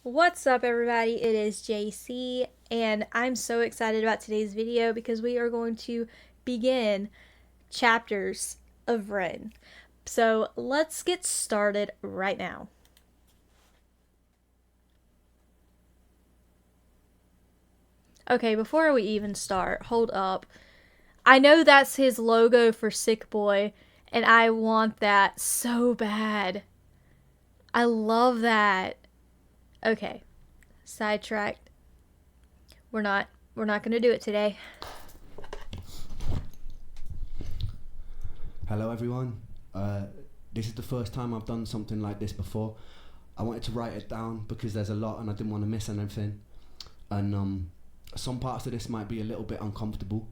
What's up, everybody? It is JC, and I'm so excited about today's video because we are going to begin chapters of Ren. So let's get started right now. Okay, before we even start, hold up. I know that's his logo for Sick Boy, and I want that so bad. I love that. Okay, sidetracked. We're not we're not going to do it today. Hello everyone. This is the first time I've done something like this before. I wanted to write it down because there's a lot and I didn't want to miss anything. And some parts of this might be a little bit uncomfortable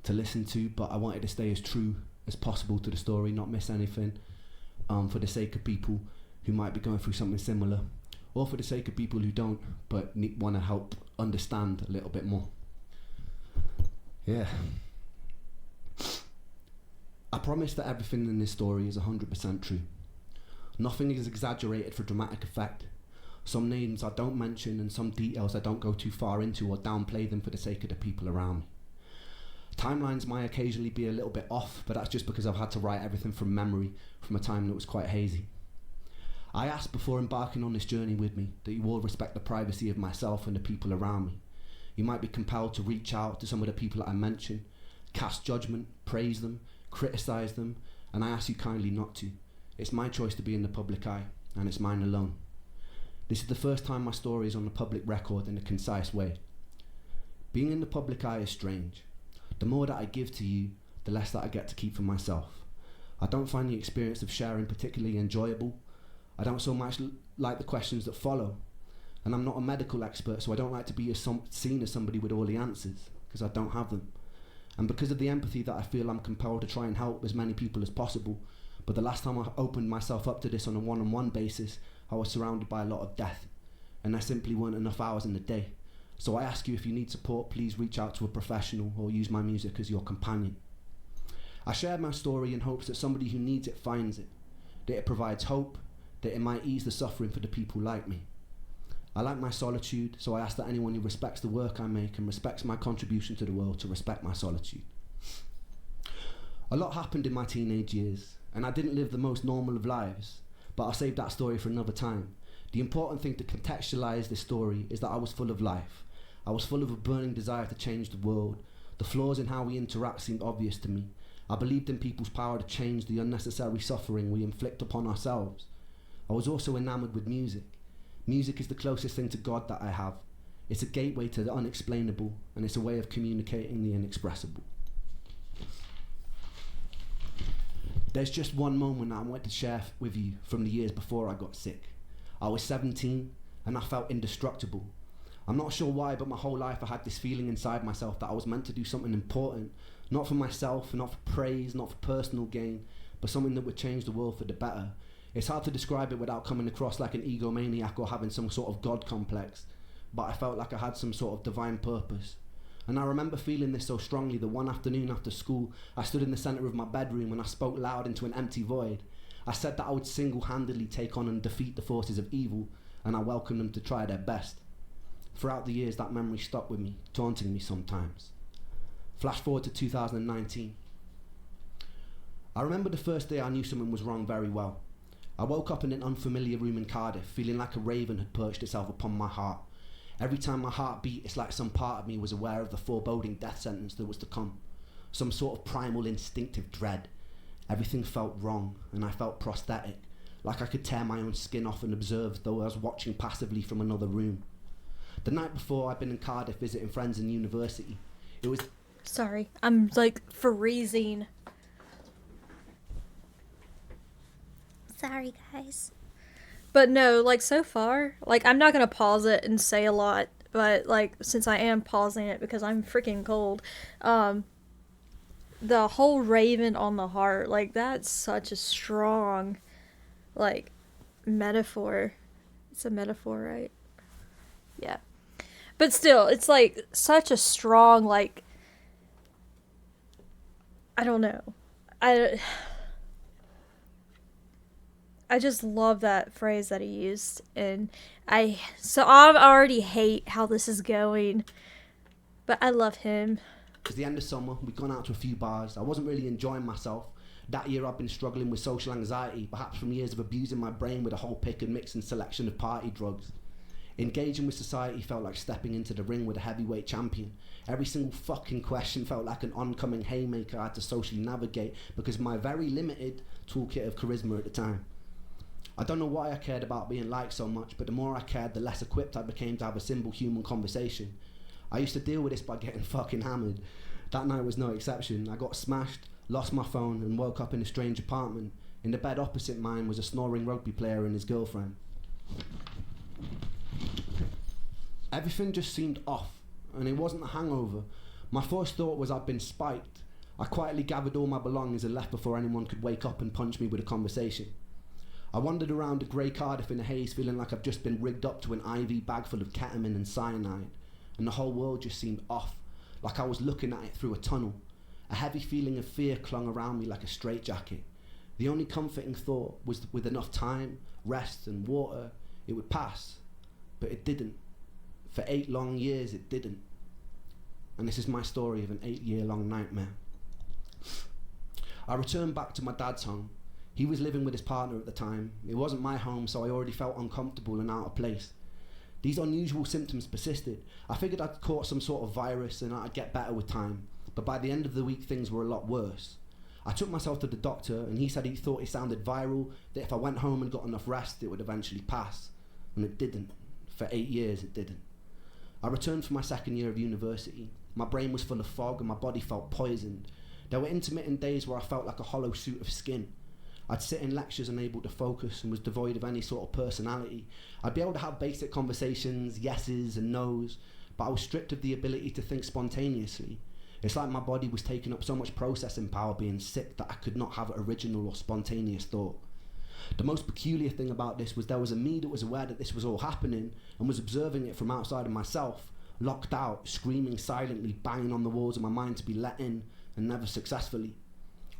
to listen to, but I wanted to stay as true as possible to the story, not miss anything, for the sake of people who might be going through something similar, or for the sake of people who don't but want to help understand a little bit more. Yeah. I promise that everything in this story is 100% true. Nothing is exaggerated for dramatic effect. Some names I don't mention and some details I don't go too far into or downplay them for the sake of the people around me. Timelines might occasionally be a little bit off, but that's just because I've had to write everything from memory from a time that was quite hazy. I asked before embarking on this journey with me that you all respect the privacy of myself and the people around me. You might be compelled to reach out to some of the people that I mention, cast judgment, praise them, criticise them, and I ask you kindly not to. It's my choice to be in the public eye, and it's mine alone. This is the first time my story is on the public record in a concise way. Being in the public eye is strange. The more that I give to you, the less that I get to keep for myself. I don't find the experience of sharing particularly enjoyable. I don't so much like the questions that follow. And I'm not a medical expert, so I don't like to be seen as somebody with all the answers, because I don't have them. And because of the empathy that I feel, I'm compelled to try and help as many people as possible. But the last time I opened myself up to this on a one-on-one basis, I was surrounded by a lot of death, and there simply weren't enough hours in the day. So I ask you, if you need support, please reach out to a professional or use my music as your companion. I share my story in hopes that somebody who needs it finds it, that it provides hope, that it might ease the suffering for the people like me. I like my solitude, so I ask that anyone who respects the work I make and respects my contribution to the world to respect my solitude. A lot happened in my teenage years, and I didn't live the most normal of lives, but I'll save that story for another time. The important thing to contextualise this story is that I was full of life. I was full of a burning desire to change the world. The flaws in how we interact seemed obvious to me. I believed in people's power to change the unnecessary suffering we inflict upon ourselves. I was also enamoured with music. Music is the closest thing to God that I have. It's a gateway to the unexplainable, and it's a way of communicating the inexpressible. There's just one moment I want to share with you from the years before I got sick. I was 17 and I felt indestructible. I'm not sure why, but my whole life I had this feeling inside myself that I was meant to do something important, not for myself, not for praise, not for personal gain, but something that would change the world for the better. It's hard to describe it without coming across like an egomaniac or having some sort of God complex, but I felt like I had some sort of divine purpose. And I remember feeling this so strongly that one afternoon after school, I stood in the centre of my bedroom and I spoke loud into an empty void. I said that I would single-handedly take on and defeat the forces of evil, and I welcomed them to try their best. Throughout the years, that memory stuck with me, taunting me sometimes. Flash forward to 2019. I remember the first day I knew something was wrong very well. I woke up in an unfamiliar room in Cardiff, feeling like a raven had perched itself upon my heart. Every time my heart beat, it's like some part of me was aware of the foreboding death sentence that was to come. Some sort of primal instinctive dread. Everything felt wrong, and I felt prosthetic, like I could tear my own skin off and observe, though I was watching passively from another room. The night before, I'd been in Cardiff visiting friends in university. It was... Sorry, I'm like freezing. Sorry, guys. But no, like so far, like I'm not gonna pause it and say a lot, but like since I am pausing it because I'm freaking cold, um, the whole raven on the heart, like that's such a strong, like, metaphor. It's a metaphor, right? Yeah. But still, it's like such a strong, like, I don't know. I I just love that phrase that he used, and I already hate how this is going, but I love him. It was the end of summer. We'd gone out to a few bars. I wasn't really enjoying myself. That year I'd been struggling with social anxiety, perhaps from years of abusing my brain with a whole pick and mix and selection of party drugs. Engaging with society felt like stepping into the ring with a heavyweight champion. Every single fucking question felt like an oncoming haymaker I had to socially navigate because of my very limited toolkit of charisma at the time. I don't know why I cared about being liked so much, but the more I cared, the less equipped I became to have a simple human conversation. I used to deal with this by getting fucking hammered. That night was no exception. I got smashed, lost my phone, and woke up in a strange apartment. In the bed opposite mine was a snoring rugby player and his girlfriend. Everything just seemed off, and it wasn't a hangover. My first thought was I'd been spiked. I quietly gathered all my belongings and left before anyone could wake up and punch me with a conversation. I wandered around a grey Cardiff in a haze, feeling like I've just been rigged up to an IV bag full of ketamine and cyanide, and the whole world just seemed off, like I was looking at it through a tunnel. A heavy feeling of fear clung around me like a straitjacket. The only comforting thought was that with enough time, rest and water, it would pass. But it didn't. For 8 long years, it didn't. And this is my story of an 8-year-long nightmare. I returned back to my dad's home. He was living with his partner at the time. It wasn't my home, so I already felt uncomfortable and out of place. These unusual symptoms persisted. I figured I'd caught some sort of virus and I'd get better with time. But by the end of the week, things were a lot worse. I took myself to the doctor and he said he thought it sounded viral, that if I went home and got enough rest, it would eventually pass. And it didn't. For 8 years, it didn't. I returned for my second year of university. My brain was full of fog and my body felt poisoned. There were intermittent days where I felt like a hollow suit of skin. I'd sit in lectures unable to focus and was devoid of any sort of personality. I'd be able to have basic conversations, yeses and nos, but I was stripped of the ability to think spontaneously. It's like my body was taking up so much processing power being sick that I could not have original or spontaneous thought. The most peculiar thing about this was there was a me that was aware that this was all happening and was observing it from outside of myself, locked out, screaming silently, banging on the walls of my mind to be let in, and never successfully.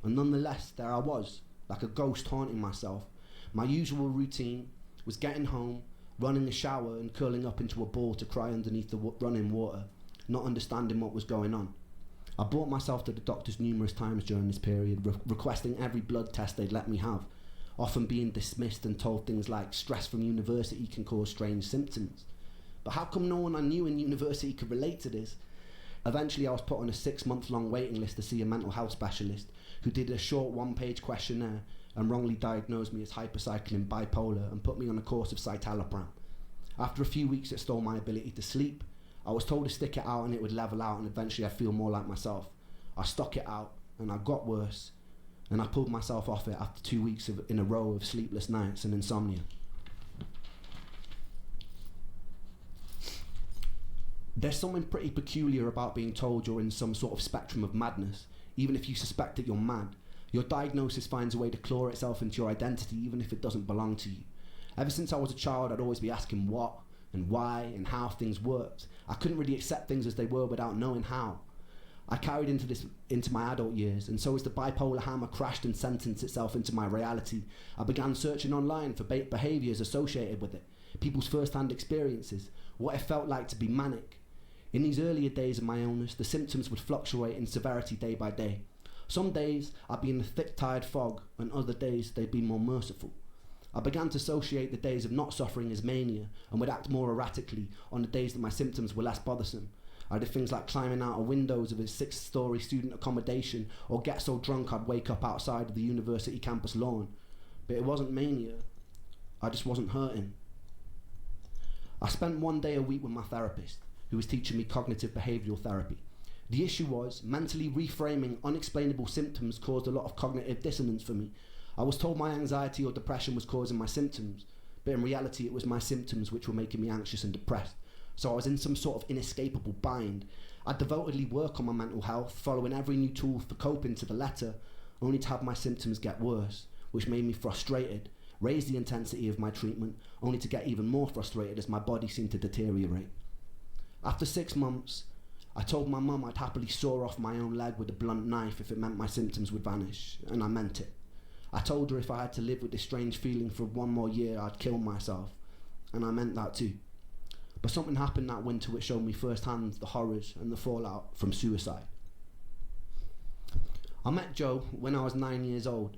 And nonetheless, there I was, like a ghost haunting myself. My usual routine was getting home, running a shower and curling up into a ball to cry underneath the running water, not understanding what was going on. I brought myself to the doctors numerous times during this period, requesting every blood test they'd let me have, often being dismissed and told things like stress from university can cause strange symptoms. But how come no one I knew in university could relate to this? Eventually I was put on a 6-month-long waiting list to see a mental health specialist who did a short 1-page questionnaire and wrongly diagnosed me as hypercycling bipolar and put me on a course of citalopram. After a few weeks it stole my ability to sleep. I was told to stick it out and it would level out and eventually I'd feel more like myself. I stuck it out and I got worse, and I pulled myself off it after 2 weeks in a row of sleepless nights and insomnia. There's something pretty peculiar about being told you're in some sort of spectrum of madness, even if you suspect that you're mad. Your diagnosis finds a way to claw itself into your identity even if it doesn't belong to you. Ever since I was a child, I'd always be asking what and why and how things worked. I couldn't really accept things as they were without knowing how. I carried into my adult years, and so as the bipolar hammer crashed and sentenced itself into my reality, I began searching online for behaviours associated with it, people's first-hand experiences, what it felt like to be manic. In these earlier days of my illness, the symptoms would fluctuate in severity day by day. Some days I'd be in a thick, tired fog, and other days they'd be more merciful. I began to associate the days of not suffering as mania and would act more erratically on the days that my symptoms were less bothersome. I did things like climbing out of windows of a 6-story student accommodation or get so drunk I'd wake up outside of the university campus lawn. But it wasn't mania. I just wasn't hurting. I spent 1 day a week with my therapist, who was teaching me cognitive behavioural therapy. The issue was, mentally reframing unexplainable symptoms caused a lot of cognitive dissonance for me. I was told my anxiety or depression was causing my symptoms, but in reality it was my symptoms which were making me anxious and depressed. So I was in some sort of inescapable bind. I'd devotedly work on my mental health, following every new tool for coping to the letter, only to have my symptoms get worse, which made me frustrated, raise the intensity of my treatment, only to get even more frustrated as my body seemed to deteriorate. After 6 months, I told my mum I'd happily saw off my own leg with a blunt knife if it meant my symptoms would vanish, and I meant it. I told her if I had to live with this strange feeling for one more year, I'd kill myself. And I meant that too. But something happened that winter which showed me firsthand the horrors and the fallout from suicide. I met Joe when I was 9 years old.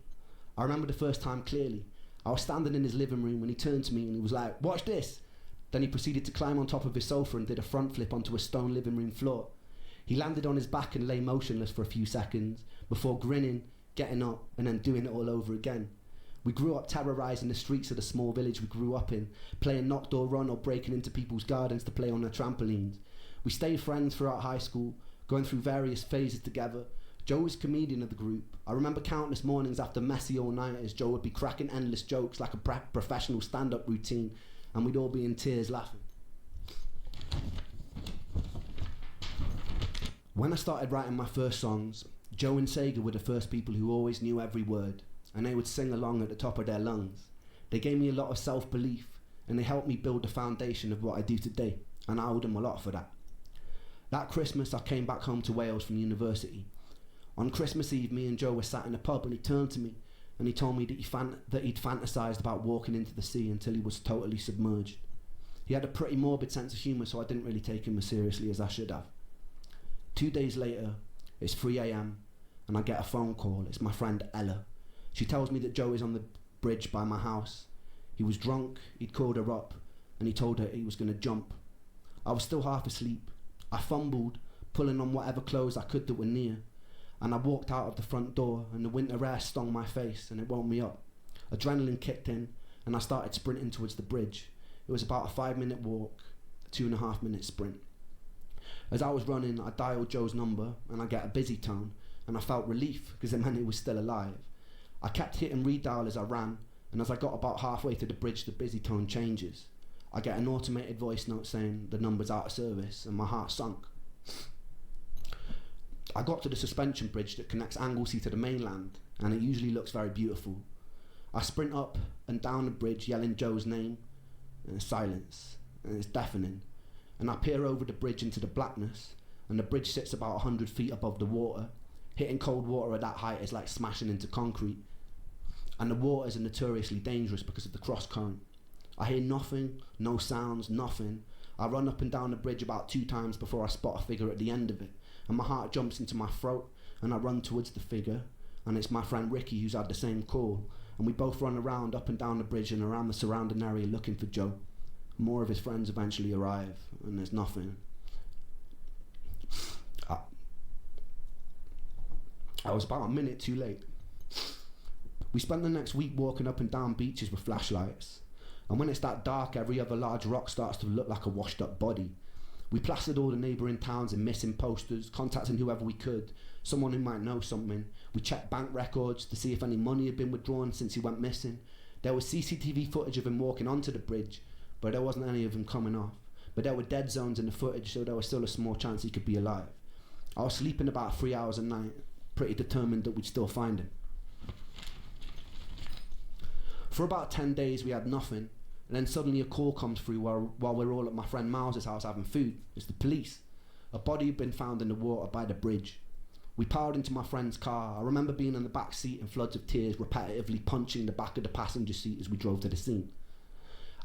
I remember the first time clearly. I was standing in his living room when he turned to me and he was like, "Watch this." Then he proceeded to climb on top of his sofa and did a front flip onto a stone living room floor. He landed on his back and lay motionless for a few seconds before grinning, getting up, and then doing it all over again. We grew up terrorising the streets of the small village we grew up in, playing knock door run or breaking into people's gardens to play on their trampolines. We stayed friends throughout high school, going through various phases together. Joe was comedian of the group. I remember countless mornings after messy all-nighters, Joe would be cracking endless jokes like a professional stand-up routine, and we'd all be in tears laughing. When I started writing my first songs, Joe and Sega were the first people who always knew every word, and they would sing along at the top of their lungs. They gave me a lot of self-belief, and they helped me build the foundation of what I do today, and I owe them a lot for that. That Christmas, I came back home to Wales from university. On Christmas Eve, me and Joe were sat in a pub, and he turned to me, and he told me that he'd fantasised about walking into the sea until he was totally submerged. He had a pretty morbid sense of humour, so I didn't really take him as seriously as I should have. 2 days later, it's 3 a.m, and I get a phone call. It's my friend Ella. She tells me that Joe is on the bridge by my house. He was drunk, he'd called her up, and he told her he was going to jump. I was still half asleep. I fumbled, pulling on whatever clothes I could that were near, and I walked out of the front door, and the winter air stung my face, and it woke me up. Adrenaline kicked in, and I started sprinting towards the bridge. It was about a 5-minute walk, a 2.5-minute sprint. As I was running, I dialed Joe's number, and I get a busy tone, and I felt relief, because it meant he was still alive. I kept hitting redial as I ran, and as I got about halfway to the bridge, the busy tone changes. I get an automated voice note saying the number's out of service, and my heart sunk. I got to the suspension bridge that connects Anglesey to the mainland, and it usually looks very beautiful. I sprint up and down the bridge yelling Joe's name, and there's silence, and it's deafening. And I peer over the bridge into the blackness, and the bridge sits about 100 feet above the water. Hitting cold water at that height is like smashing into concrete, and the waters are notoriously dangerous because of the cross current. I hear nothing, no sounds, nothing. I run up and down the bridge about 2 times before I spot a figure at the end of it, and my heart jumps into my throat, and I run towards the figure, and it's my friend Ricky who's had the same call, and we both run around up and down the bridge and around the surrounding area looking for Joe. More of his friends eventually arrive, and there's nothing. I was about a minute too late. We spent the next week walking up and down beaches with flashlights, and when it's that dark, every other large rock starts to look like a washed up body. We plastered all the neighbouring towns in missing posters, contacting whoever we could, someone who might know something. We checked bank records to see if any money had been withdrawn since he went missing. There was CCTV footage of him walking onto the bridge, but there wasn't any of him coming off. But there were dead zones in the footage, so there was still a small chance he could be alive. I was sleeping about 3 hours a night, pretty determined that we'd still find him. For about 10 days we had nothing, and then suddenly a call comes through while we're all at my friend Miles's house having food. It's the police. A body had been found in the water by the bridge. We piled into my friend's car. I remember being in the back seat in floods of tears, repetitively punching the back of the passenger seat as we drove to the scene.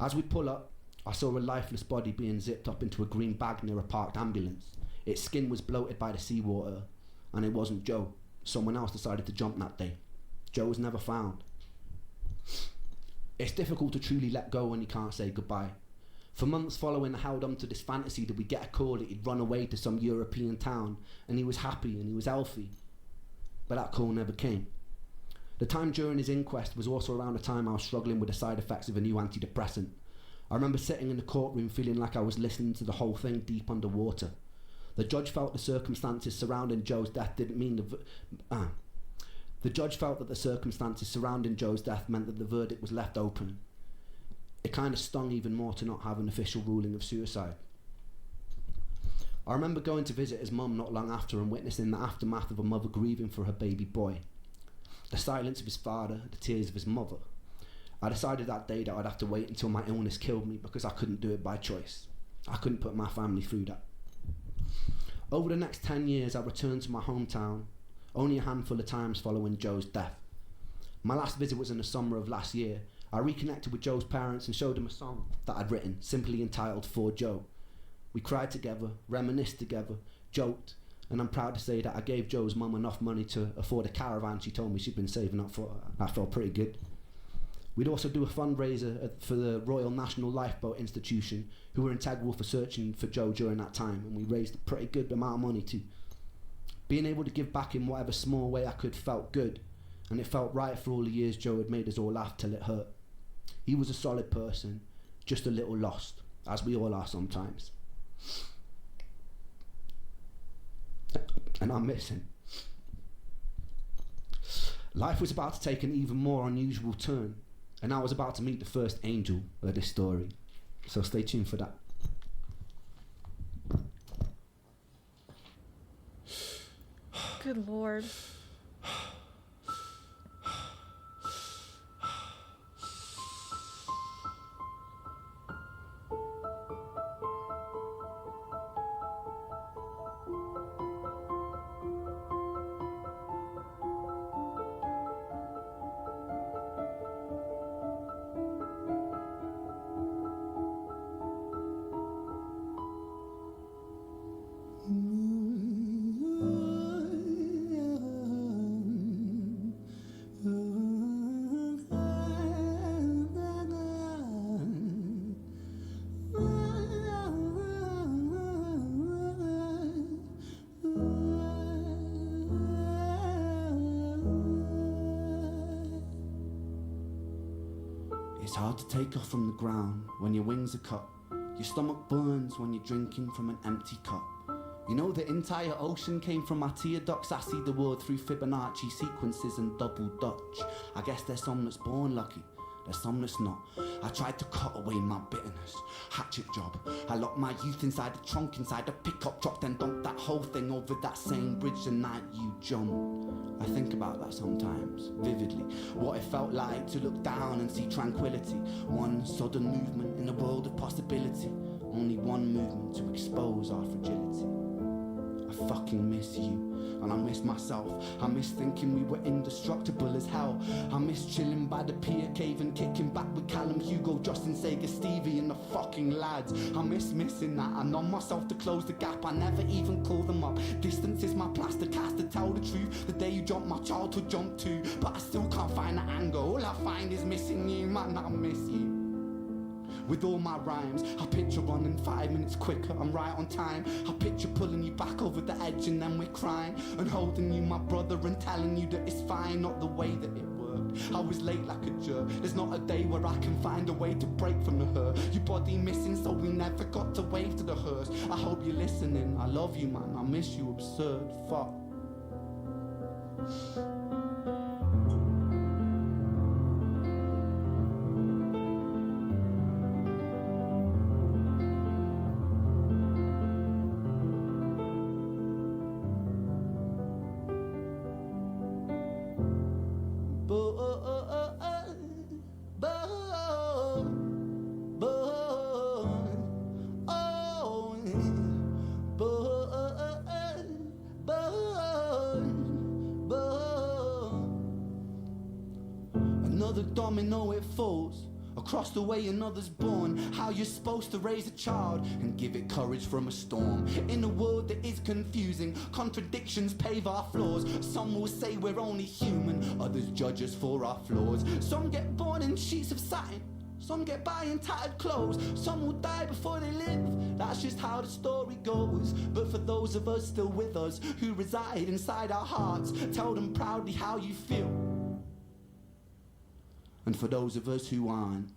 As we pull up, I saw a lifeless body being zipped up into a green bag near a parked ambulance. Its skin was bloated by the seawater, and it wasn't Joe. Someone else decided to jump that day. Joe was never found. It's difficult to truly let go when you can't say goodbye. For months following, I held on to this fantasy that we'd get a call that he'd run away to some European town, and he was happy and he was healthy. But that call never came. The time during his inquest was also around the time I was struggling with the side effects of a new antidepressant. I remember sitting in the courtroom feeling like I was listening to the whole thing deep underwater. The judge felt the circumstances surrounding Joe's death didn't mean The judge felt that the circumstances surrounding Joe's death meant that the verdict was left open. It kind of stung even more to not have an official ruling of suicide. I remember going to visit his mum not long after and witnessing the aftermath of a mother grieving for her baby boy. The silence of his father, the tears of his mother. I decided that day that I'd have to wait until my illness killed me because I couldn't do it by choice. I couldn't put my family through that. Over the next 10 years, I returned to my hometown, only a handful of times following Joe's death. My last visit was in the summer of last year. I reconnected with Joe's parents and showed them a song that I'd written, simply entitled For Joe. We cried together, reminisced together, joked, and I'm proud to say that I gave Joe's mum enough money to afford a caravan she told me she'd been saving up for. That felt pretty good. We'd also do a fundraiser for the Royal National Lifeboat Institution, who were integral for searching for Joe during that time, and we raised a pretty good amount of money too. Being able to give back in whatever small way I could felt good, and it felt right for all the years Joe had made us all laugh till it hurt. He was a solid person, just a little lost, as we all are sometimes. And I miss him. Life was about to take an even more unusual turn, and I was about to meet the first angel of this story. So stay tuned for that. Good Lord. It's hard to take off from the ground when your wings are cut. Your stomach burns when you're drinking from an empty cup. You know the entire ocean came from my tear ducts. I see the world through Fibonacci sequences and double Dutch. I guess there's some that's born lucky, there's some that's not. I tried to cut away my bitterness, hatchet job. I locked my youth inside the trunk, inside the pickup truck, then dumped that whole thing over that same bridge the night you jumped. I think about that sometimes, vividly. What it felt like to look down and see tranquility. One sudden movement in a world of possibility. Only one movement to expose our fragility. I fucking miss you, and I miss myself. I miss thinking we were indestructible as hell. I miss chilling by the pier cave and kicking back with Callum, Hugo, Justin, Sega, Stevie and the fucking lads. I miss missing that. I numb myself to close the gap. I never even call them up. Distance is my plaster cast, to tell the truth. The day you jumped, my childhood jumped too. But I still can't find the anger. All I find is missing you, man, I miss you. With all my rhymes, I picture running 5 minutes quicker, I'm right on time. I picture pulling you back over the edge and then we're crying. And holding you, my brother, and telling you that it's fine, not the way that it worked. I was late like a jerk, there's not a day where I can find a way to break from the hurt. Your body missing, so we never got to wave to the hearse. I hope you're listening, I love you, man, I miss you, absurd, fuck. Another domino, it falls. Across the way another's born. How you're supposed to raise a child and give it courage from a storm. In a world that is confusing, contradictions pave our flaws. Some will say we're only human, others judge us for our flaws. Some get born in sheets of satin, some get by in tattered clothes. Some will die before they live, that's just how the story goes. But for those of us still with us, who reside inside our hearts, tell them proudly how you feel. And for those of us who aren't,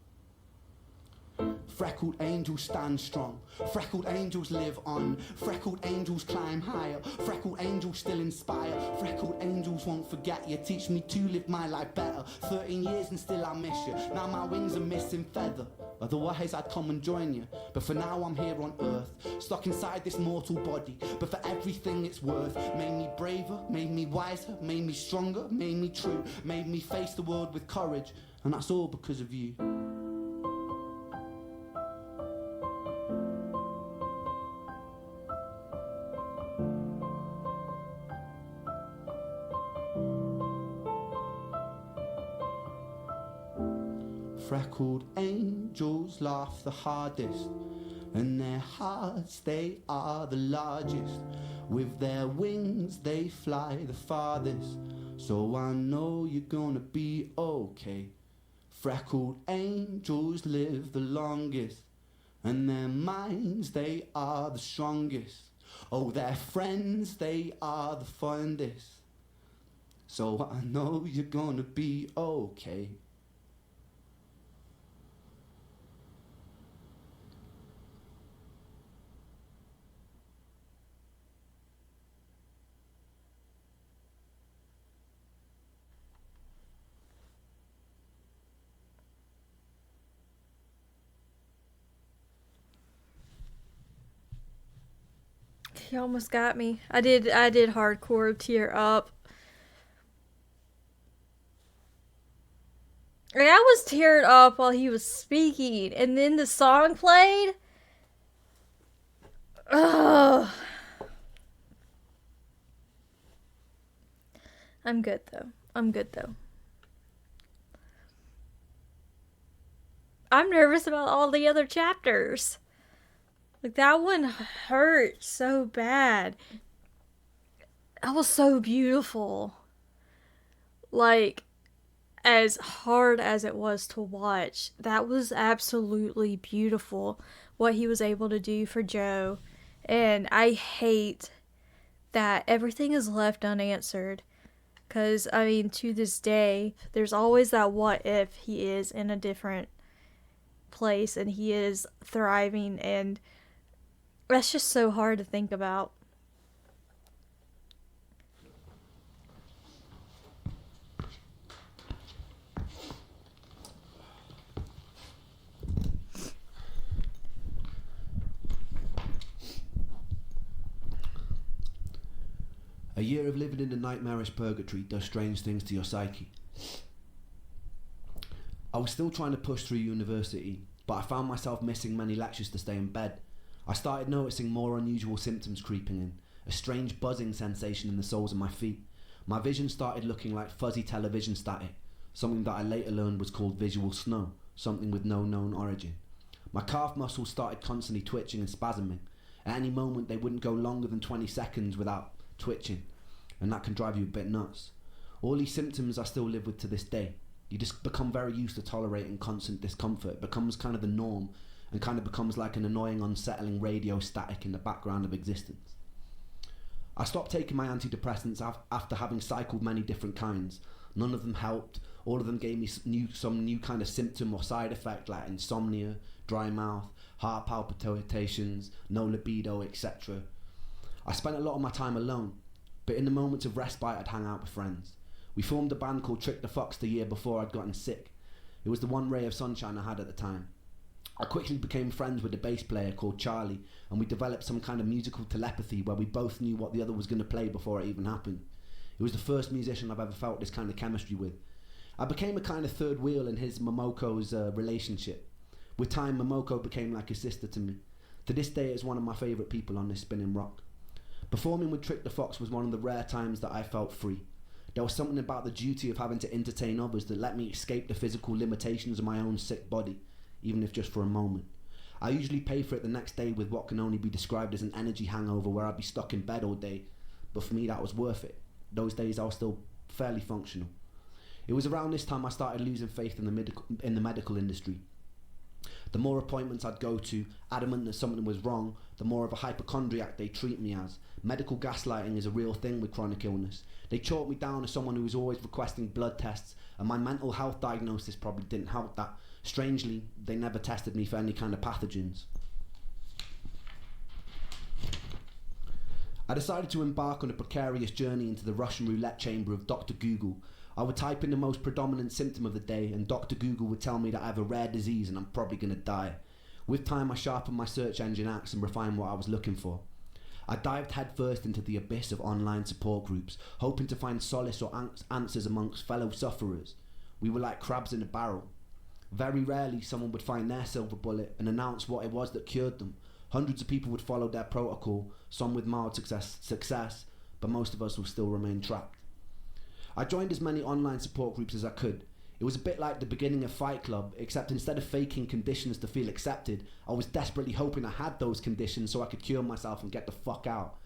freckled angels stand strong, freckled angels live on, freckled angels climb higher, freckled angels still inspire, freckled angels won't forget you, teach me to live my life better. 13 years and still I miss you, now my wings are missing feather. Otherwise I'd come and join you, but for now I'm here on earth, stuck inside this mortal body. But for everything it's worth, made me braver, made me wiser, made me stronger, made me true, made me face the world with courage. And that's all because of you. Freckled angels laugh the hardest, and their hearts they are the largest. With their wings they fly the farthest, so I know you're gonna be okay. Freckled angels live the longest, and their minds they are the strongest. Oh, their friends they are the fondest, so I know you're gonna be okay. He almost got me. I did hardcore tear up. Like, I was tearing up while he was speaking, and then the song played. Ugh. I'm good though. I'm good though. I'm nervous about all the other chapters. Like, that one hurt so bad. That was so beautiful. Like, as hard as it was to watch, that was absolutely beautiful what he was able to do for Joe. And I hate that everything is left unanswered. Because, I mean, to this day, there's always that what if he is in a different place and he is thriving, and that's just so hard to think about. A year of living in a nightmarish purgatory does strange things to your psyche. I was still trying to push through university, but I found myself missing many lectures to stay in bed. I started noticing more unusual symptoms creeping in, a strange buzzing sensation in the soles of my feet. My vision started looking like fuzzy television static, something that I later learned was called visual snow, something with no known origin. My calf muscles started constantly twitching and spasming. At any moment they wouldn't go longer than 20 seconds without twitching, and that can drive you a bit nuts. All these symptoms I still live with to this day. You just become very used to tolerating constant discomfort. It becomes kind of the norm, and kind of becomes like an annoying, unsettling radio static in the background of existence. I stopped taking my antidepressants after having cycled many different kinds. None of them helped. All of them gave me some new kind of symptom or side effect, like insomnia, dry mouth, heart palpitations, no libido, etc. I spent a lot of my time alone, but in the moments of respite I'd hang out with friends. We formed a band called Trick the Fox the year before I'd gotten sick. It was the one ray of sunshine I had at the time. I quickly became friends with a bass player called Charlie, and we developed some kind of musical telepathy where we both knew what the other was going to play before it even happened. He was the first musician I've ever felt this kind of chemistry with. I became a kind of third wheel in his Momoko's relationship. With time, Momoko became like a sister to me. To this day, it's one of my favourite people on this spinning rock. Performing with Trick the Fox was one of the rare times that I felt free. There was something about the duty of having to entertain others that let me escape the physical limitations of my own sick body, even if just for a moment. I usually pay for it the next day with what can only be described as an energy hangover where I'd be stuck in bed all day, but for me that was worth it. Those days I was still fairly functional. It was around this time I started losing faith in the medical industry. The more appointments I'd go to, adamant that something was wrong, the more of a hypochondriac they treat me as. Medical gaslighting is a real thing with chronic illness. They chalk me down as someone who was always requesting blood tests, and my mental health diagnosis probably didn't help that. Strangely, they never tested me for any kind of pathogens. I decided to embark on a precarious journey into the Russian roulette chamber of Dr. Google. I would type in the most predominant symptom of the day, and Dr. Google would tell me that I have a rare disease and I'm probably going to die. With time, I sharpened my search engine axe and refined what I was looking for. I dived headfirst into the abyss of online support groups, hoping to find solace or answers amongst fellow sufferers. We were like crabs in a barrel. Very rarely someone would find their silver bullet and announce what it was that cured them. Hundreds of people would follow their protocol, some with mild success, but most of us will still remain trapped. I joined as many online support groups as I could. It was a bit like the beginning of Fight Club, except instead of faking conditions to feel accepted, I was desperately hoping I had those conditions so I could cure myself and get the fuck out.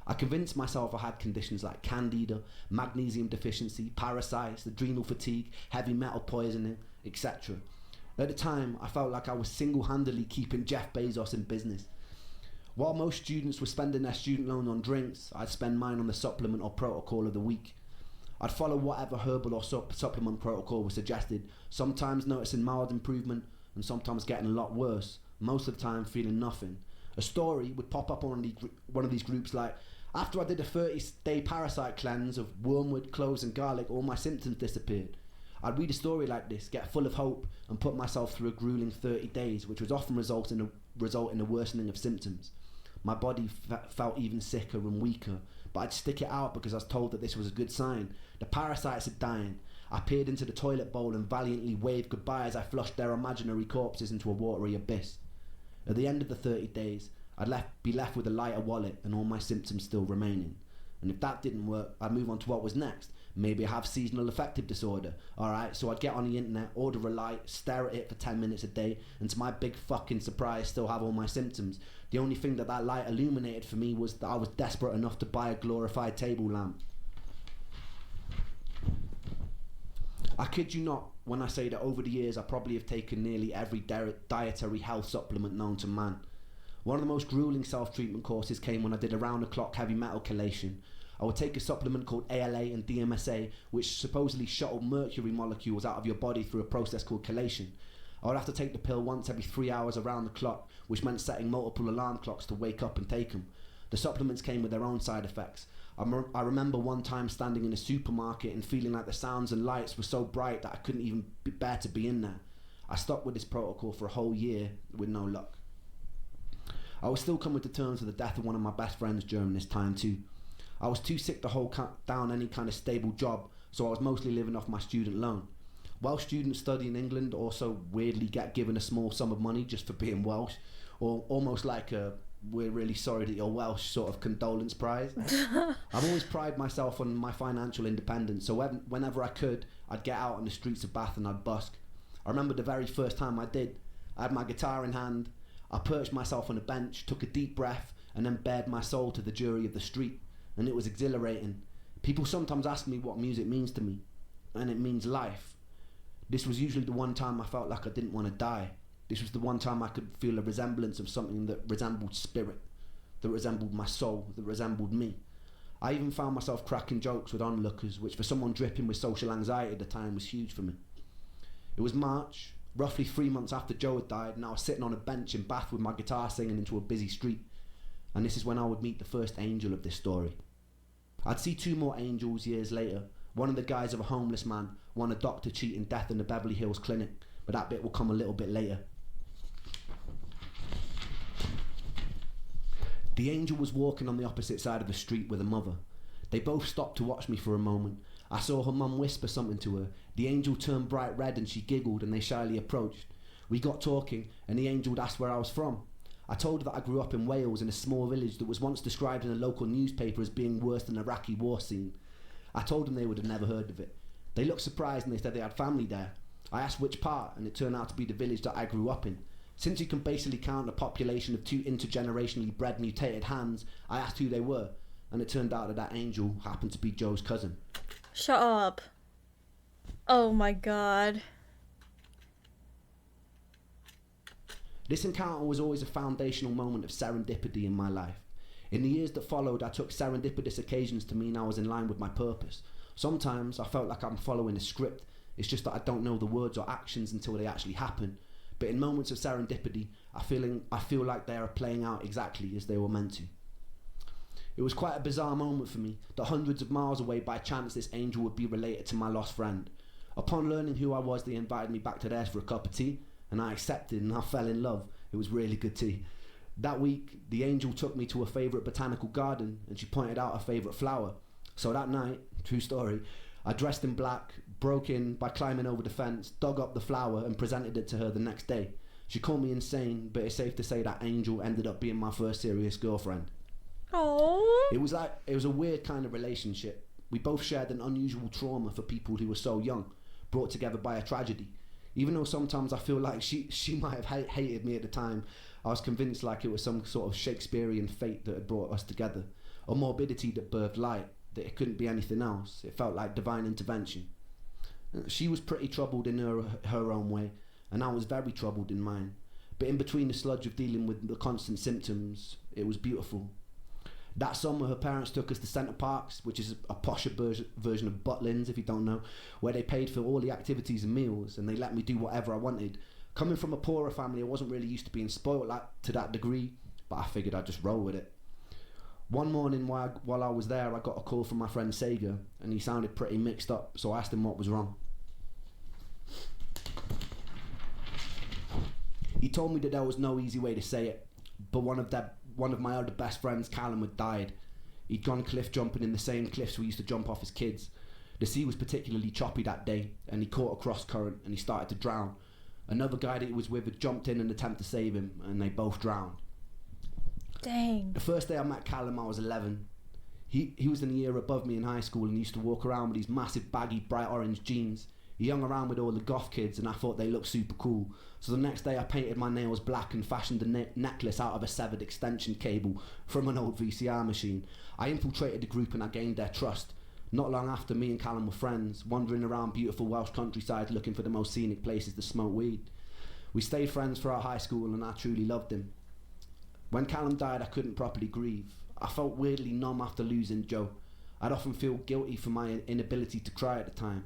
I convinced myself I had conditions like candida, magnesium deficiency, parasites, adrenal fatigue, heavy metal poisoning, etc. At the time, I felt like I was single-handedly keeping Jeff Bezos in business. While most students were spending their student loan on drinks, I'd spend mine on the supplement or protocol of the week. I'd follow whatever herbal or supplement protocol was suggested, sometimes noticing mild improvement and sometimes getting a lot worse, most of the time feeling nothing. A story would pop up on one of these groups like, after I did a 30-day parasite cleanse of wormwood, cloves and garlic, all my symptoms disappeared. I'd read a story like this, get full of hope and put myself through a grueling 30 days, which would often result in a worsening of symptoms. My body felt even sicker and weaker, but I'd stick it out because I was told that this was a good sign. The parasites are dying. I peered into the toilet bowl and valiantly waved goodbye as I flushed their imaginary corpses into a watery abyss. At the end of the 30 days, I'd be left with a lighter wallet and all my symptoms still remaining. And if that didn't work, I'd move on to what was next. Maybe I have seasonal affective disorder. Alright, so I'd get on the internet, order a light, stare at it for 10 minutes a day, and to my big fucking surprise, still have all my symptoms. The only thing that light illuminated for me was that I was desperate enough to buy a glorified table lamp. I kid you not when I say that over the years I probably have taken nearly every dietary health supplement known to man. One of the most grueling self-treatment courses came when I did a round-the-clock heavy metal chelation. I would take a supplement called ALA and DMSA, which supposedly shuttle mercury molecules out of your body through a process called chelation. I would have to take the pill once every 3 hours around the clock, which meant setting multiple alarm clocks to wake up and take them. The supplements came with their own side effects. I remember one time standing in a supermarket and feeling like the sounds and lights were so bright that I couldn't even bear to be in there. I stuck with this protocol for a whole year with no luck. I was still coming to terms with the death of one of my best friends during this time too. I was too sick to hold down any kind of stable job, so I was mostly living off my student loan. Welsh students study in England also weirdly get given a small sum of money just for being Welsh, or almost like a "we're really sorry that you're Welsh" sort of condolence prize. I've always prided myself on my financial independence, so whenever I could, I'd get out on the streets of Bath and I'd busk. I remember the very first time I did. I had my guitar in hand, I perched myself on a bench, took a deep breath, and then bared my soul to the jury of the street, and it was exhilarating. People sometimes ask me what music means to me, and it means life. This was usually the one time I felt like I didn't want to die. This was the one time I could feel a resemblance of something that resembled spirit, that resembled my soul, that resembled me. I even found myself cracking jokes with onlookers, which for someone dripping with social anxiety at the time was huge for me. It was March, roughly 3 months after Joe had died, and I was sitting on a bench in Bath with my guitar singing into a busy street. And this is when I would meet the first angel of this story. I'd see 2 more angels years later, one in the guise of a homeless man, one a doctor cheating death in the Beverly Hills clinic, but that bit will come a little bit later. The angel was walking on the opposite side of the street with a mother. They both stopped to watch me for a moment. I saw her mum whisper something to her. The angel turned bright red and she giggled and they shyly approached. We got talking and the angel asked where I was from. I told her that I grew up in Wales in a small village that was once described in a local newspaper as being worse than an Iraqi war scene. I told them they would have never heard of it. They looked surprised and they said they had family there. I asked which part and it turned out to be the village that I grew up in. Since you can basically count a population of 2 intergenerationally bred mutated hands, I asked who they were, and it turned out that angel happened to be Joe's cousin. Shut up. Oh my god. This encounter was always a foundational moment of serendipity in my life. In the years that followed, I took serendipitous occasions to mean I was in line with my purpose. Sometimes I felt like I'm following a script. It's just that I don't know the words or actions until they actually happen. But in moments of serendipity, I feel like they are playing out exactly as they were meant to. It was quite a bizarre moment for me, that hundreds of miles away by chance this angel would be related to my lost friend. Upon learning who I was, they invited me back to theirs for a cup of tea, and I accepted and I fell in love. It was really good tea. That week, the angel took me to a favourite botanical garden and she pointed out a favourite flower. So that night, true story, I dressed in black, broke in by climbing over the fence, dug up the flower and presented it to her the next day. She called me insane, but it's safe to say that angel ended up being my first serious girlfriend. Oh. It was a weird kind of relationship. We both shared an unusual trauma for people who were so young. brought together by a tragedy. Even though sometimes I feel like she might have hated me at the time, I was convinced like it was some sort of Shakespearean fate that had brought us together, a morbidity that birthed light, that it couldn't be anything else. It felt like divine intervention. She was pretty troubled in her own way, and I was very troubled in mine. But in between the sludge of dealing with the constant symptoms, it was beautiful. That summer, her parents took us to Centre Parks, which is a posher version of Butlins, if you don't know, where they paid for all the activities and meals, and they let me do whatever I wanted. Coming from a poorer family, I wasn't really used to being spoiled to that degree, but I figured I'd just roll with it. One morning while I was there, I got a call from my friend Sega, and he sounded pretty mixed up, so I asked him what was wrong. He told me that there was no easy way to say it, but one of my other best friends, Callum, had died. He'd gone cliff jumping in the same cliffs we used to jump off as kids. The sea was particularly choppy that day, and he caught a cross current and he started to drown. Another guy that he was with had jumped in an attempt to save him, and they both drowned. Dang. The first day I met Callum, I was 11. He was in the year above me in high school and used to walk around with these massive baggy bright orange jeans. He hung around with all the goth kids and I thought they looked super cool. So the next day I painted my nails black and fashioned a necklace out of a severed extension cable from an old VCR machine. I infiltrated the group and I gained their trust. Not long after, me and Callum were friends, wandering around beautiful Welsh countryside looking for the most scenic places to smoke weed. We stayed friends throughout high school and I truly loved him. When Callum died, I couldn't properly grieve. I felt weirdly numb after losing Joe. I'd often feel guilty for my inability to cry at the time.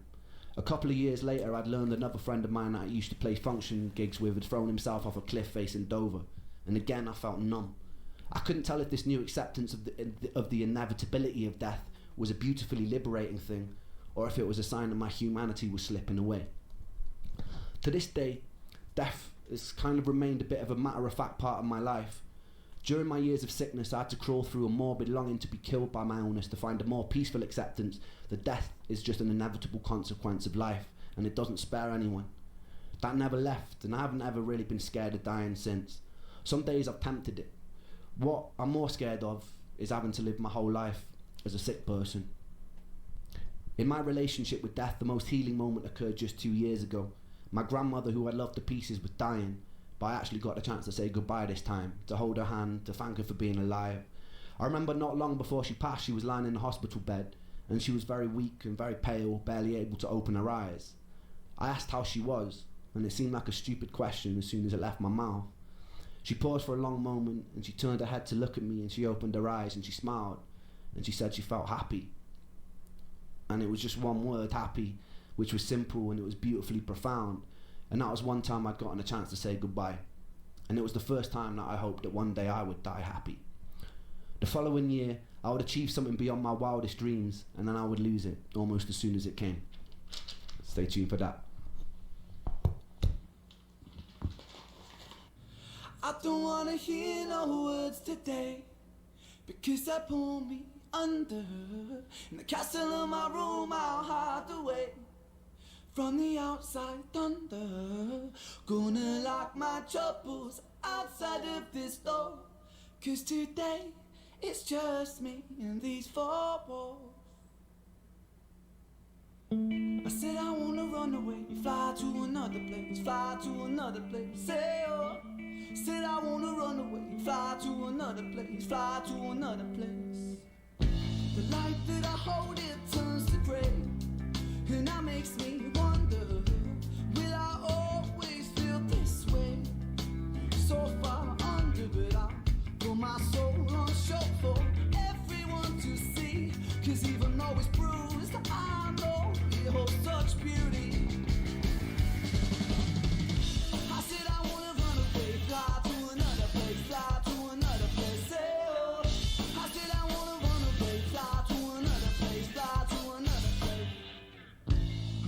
A couple of years later, I'd learned another friend of mine that I used to play function gigs with had thrown himself off a cliff facing Dover, and again I felt numb. I couldn't tell if this new acceptance of the inevitability of death was a beautifully liberating thing, or if it was a sign that my humanity was slipping away. To this day, death has kind of remained a bit of a matter-of-fact part of my life. During my years of sickness, I had to crawl through a morbid longing to be killed by my illness to find a more peaceful acceptance that death is just an inevitable consequence of life and it doesn't spare anyone. That never left, and I haven't ever really been scared of dying since. Some days I've tempted it. What I'm more scared of is having to live my whole life as a sick person. In my relationship with death, the most healing moment occurred just 2 years ago. My grandmother, who I loved to pieces, was dying, but I actually got the chance to say goodbye this time, to hold her hand, to thank her for being alive. I remember not long before she passed, she was lying in a hospital bed, and she was very weak and very pale, barely able to open her eyes. I asked how she was, and it seemed like a stupid question as soon as it left my mouth. She paused for a long moment, and she turned her head to look at me, and she opened her eyes, and she smiled, and she said she felt happy. And it was just one word, happy, which was simple and it was beautifully profound. And that was one time I'd gotten a chance to say goodbye. And it was the first time that I hoped that one day I would die happy. The following year, I would achieve something beyond my wildest dreams, and then I would lose it almost as soon as it came. Stay tuned for that. I don't wanna hear no words today, because they pull me under. In the castle of my room I'll hide away from the outside thunder. Gonna lock my troubles outside of this door, 'cause today it's just me and these four walls. I said I wanna run away, fly to another place, fly to another place, say oh. Said I wanna run away, fly to another place, fly to another place. The light that I hold, it turns to grey, and that makes me wonder, will I always feel this way? So far under, but I put my soul on show for everyone to see, 'cause even though it's bruised, I know it holds such beauty. I said I wanna run away, fly to another place, fly to another place, say oh. I said I wanna run away, fly to another place, fly to another place.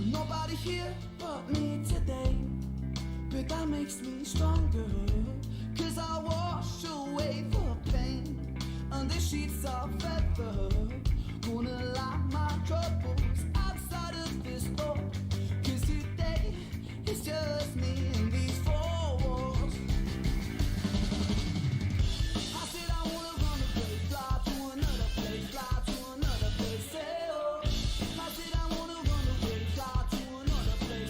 Nobody here but me today, but that makes me stronger, 'cause I wash away the pain under sheets of feather. Gonna lock my troubles outside of this door, 'cause today it's just me and these four walls. I said I wanna run away, fly to another place, fly to another place, say oh. I said I wanna run away, fly to another place.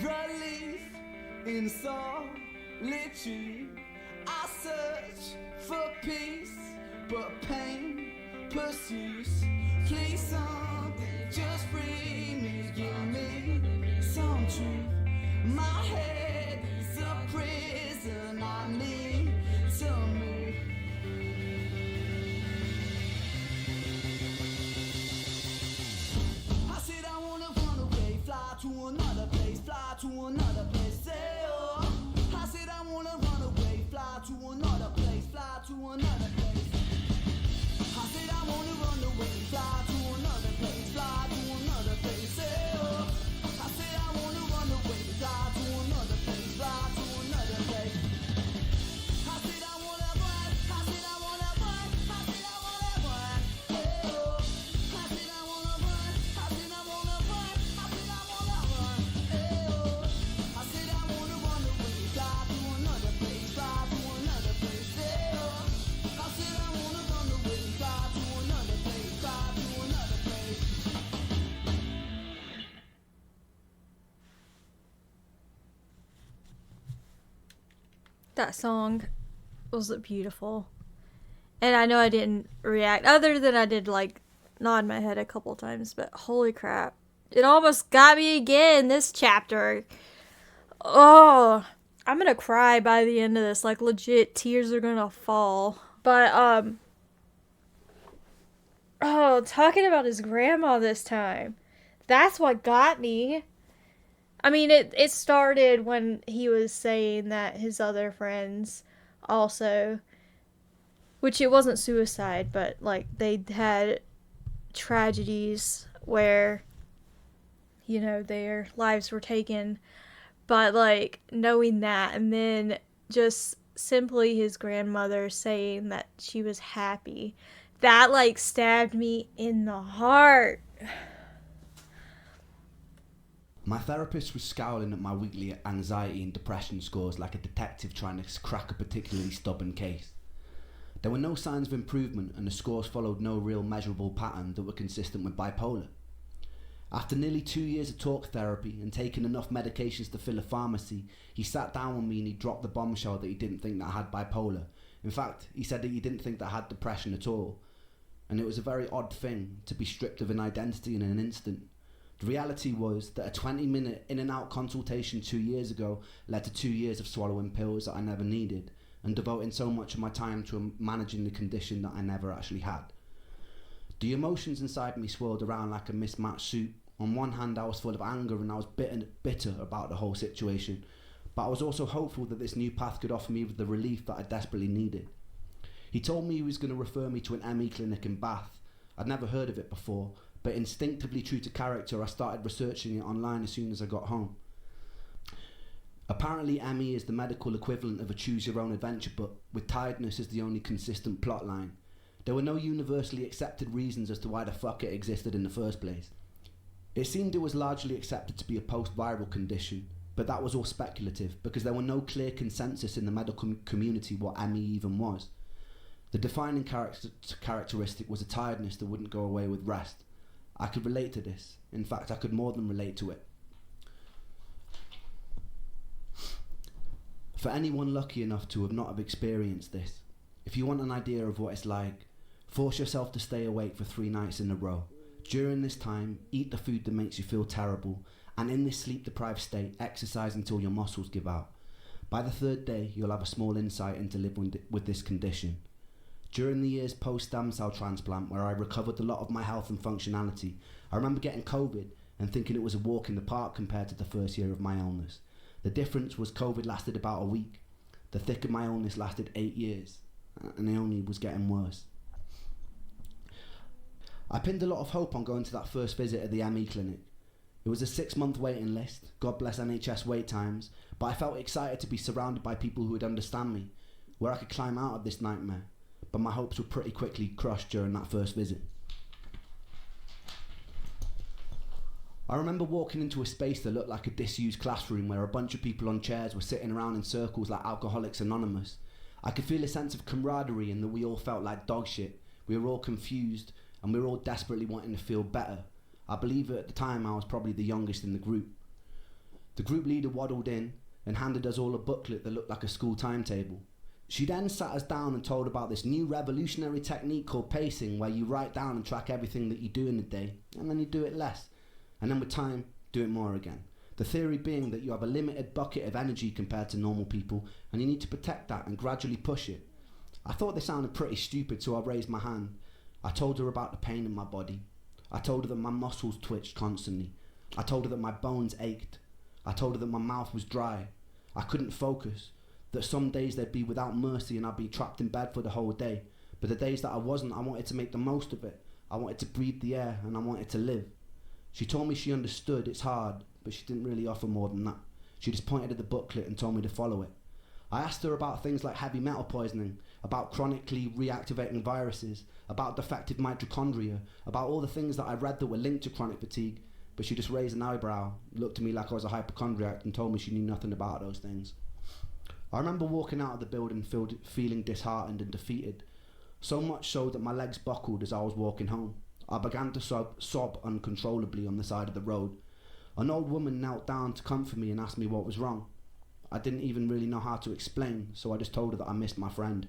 relief in solitude. I search for peace, but pain pursues. Please, something just free me, give me some truth. My head is a prison, I need to move. I said I wanna run away, fly to another place, fly to another place, say oh. I said I wanna run away, fly to another place, fly to another place. I said I wanna run away, fly to another place, fly to another place, say oh. I said I wanna run away, fly to another place, fly to another place. I said I wanna run, I said I wanna run, I said I wanna run, hey oh. I said I wanna run, I said I wanna run, I said I wanna run, hey oh. I said I wanna run away, fly to another place, fly to another place, hey oh. I said I wanna run away, fly to another place, fly to another place. That song was beautiful. And I know I didn't react, other than I did like nod my head a couple times, but holy crap. It almost got me again this chapter. Oh, I'm gonna cry by the end of this. Like legit, tears are gonna fall. But oh, talking about his grandma this time. That's what got me. I mean, it started when he was saying that his other friends also, which it wasn't suicide, but like they had tragedies where, you know, their lives were taken. But like knowing that, and then just simply his grandmother saying that she was happy, that like stabbed me in the heart. My therapist was scowling at my weekly anxiety and depression scores like a detective trying to crack a particularly stubborn case. There were no signs of improvement, and the scores followed no real measurable pattern that were consistent with bipolar. After nearly 2 years of talk therapy and taking enough medications to fill a pharmacy, he sat down with me and he dropped the bombshell that he didn't think that I had bipolar. In fact, he said that he didn't think that I had depression at all. And it was a very odd thing to be stripped of an identity in an instant. The reality was that a 20-minute in and out consultation 2 years ago led to 2 years of swallowing pills that I never needed and devoting so much of my time to managing the condition that I never actually had. The emotions inside me swirled around like a mismatched soup. On one hand, I was full of anger and I was bitter about the whole situation, but I was also hopeful that this new path could offer me the relief that I desperately needed. He told me he was going to refer me to an ME clinic in Bath. I'd never heard of it before, but instinctively true to character, I started researching it online as soon as I got home. Apparently ME is the medical equivalent of a choose-your-own-adventure book, with tiredness as the only consistent plotline. There were no universally accepted reasons as to why the fuck it existed in the first place. It seemed it was largely accepted to be a post-viral condition, but that was all speculative because there were no clear consensus in the medical community what ME even was. The defining characteristic was a tiredness that wouldn't go away with rest. I could relate to this. In fact, I could more than relate to it. For anyone lucky enough to not have experienced this, if you want an idea of what it's like, force yourself to stay awake for 3 nights in a row. During this time, eat the food that makes you feel terrible, and in this sleep-deprived state, exercise until your muscles give out. By the 3rd day, you'll have a small insight into living with this condition. During the years post-stem cell transplant, where I recovered a lot of my health and functionality, I remember getting COVID and thinking it was a walk in the park compared to the first year of my illness. The difference was COVID lasted about a week. The thick of my illness lasted 8 years, and it only was getting worse. I pinned a lot of hope on going to that first visit at the ME clinic. It was a 6-month waiting list, God bless NHS wait times, but I felt excited to be surrounded by people who would understand me, where I could climb out of this nightmare, but my hopes were pretty quickly crushed during that first visit. I remember walking into a space that looked like a disused classroom where a bunch of people on chairs were sitting around in circles like Alcoholics Anonymous. I could feel a sense of camaraderie and that we all felt like dog shit. We were all confused and we were all desperately wanting to feel better. I believe at the time I was probably the youngest in the group. The group leader waddled in and handed us all a booklet that looked like a school timetable. She then sat us down and told about this new revolutionary technique called pacing, where you write down and track everything that you do in a day, and then you do it less. And then with time, do it more again. The theory being that you have a limited bucket of energy compared to normal people, and you need to protect that and gradually push it. I thought this sounded pretty stupid, so I raised my hand. I told her about the pain in my body. I told her that my muscles twitched constantly. I told her that my bones ached. I told her that my mouth was dry. I couldn't focus. That some days they'd be without mercy and I'd be trapped in bed for the whole day. But the days that I wasn't, I wanted to make the most of it. I wanted to breathe the air and I wanted to live. She told me she understood it's hard, but she didn't really offer more than that. She just pointed at the booklet and told me to follow it. I asked her about things like heavy metal poisoning, about chronically reactivating viruses, about defective mitochondria, about all the things that I read that were linked to chronic fatigue, but she just raised an eyebrow, looked at me like I was a hypochondriac and told me she knew nothing about those things. I remember walking out of the building feeling disheartened and defeated, so much so that my legs buckled as I was walking home. I began to sob uncontrollably on the side of the road. An old woman knelt down to comfort me and asked me what was wrong. I didn't even really know how to explain, so I just told her that I missed my friend.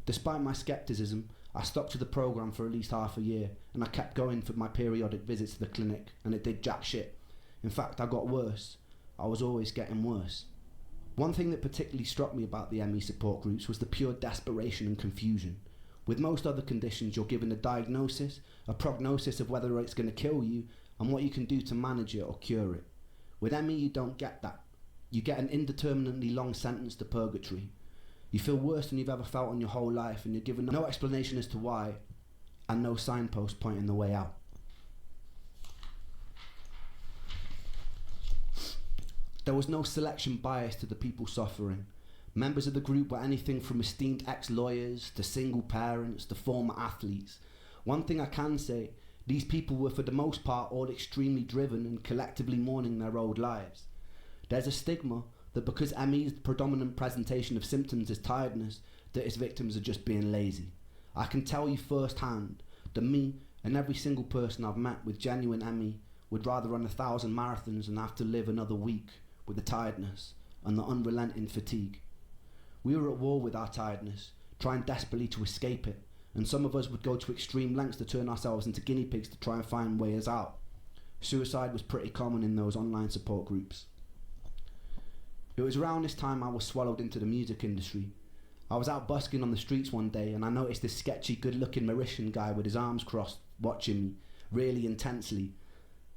Despite my skepticism, I stuck to the programme for at least half a year, and I kept going for my periodic visits to the clinic, and it did jack shit. In fact, I got worse. I was always getting worse. One thing that particularly struck me about the ME support groups was the pure desperation and confusion. With most other conditions, you're given a diagnosis, a prognosis of whether it's going to kill you, and what you can do to manage it or cure it. With ME, you don't get that. You get an indeterminately long sentence to purgatory. You feel worse than you've ever felt in your whole life, and you're given no explanation as to why, and no signpost pointing the way out. There was no selection bias to the people suffering. Members of the group were anything from esteemed ex-lawyers to single parents to former athletes. One thing I can say, these people were for the most part all extremely driven and collectively mourning their old lives. There's a stigma that because ME's predominant presentation of symptoms is tiredness, that its victims are just being lazy. I can tell you firsthand that me and every single person I've met with genuine ME would rather run 1,000 marathons than have to live another week with the tiredness and the unrelenting fatigue. We were at war with our tiredness, trying desperately to escape it, and some of us would go to extreme lengths to turn ourselves into guinea pigs to try and find ways out. Suicide was pretty common in those online support groups. It was around this time I was swallowed into the music industry. I was out busking on the streets one day and I noticed this sketchy, good-looking Mauritian guy with his arms crossed watching me, really intensely,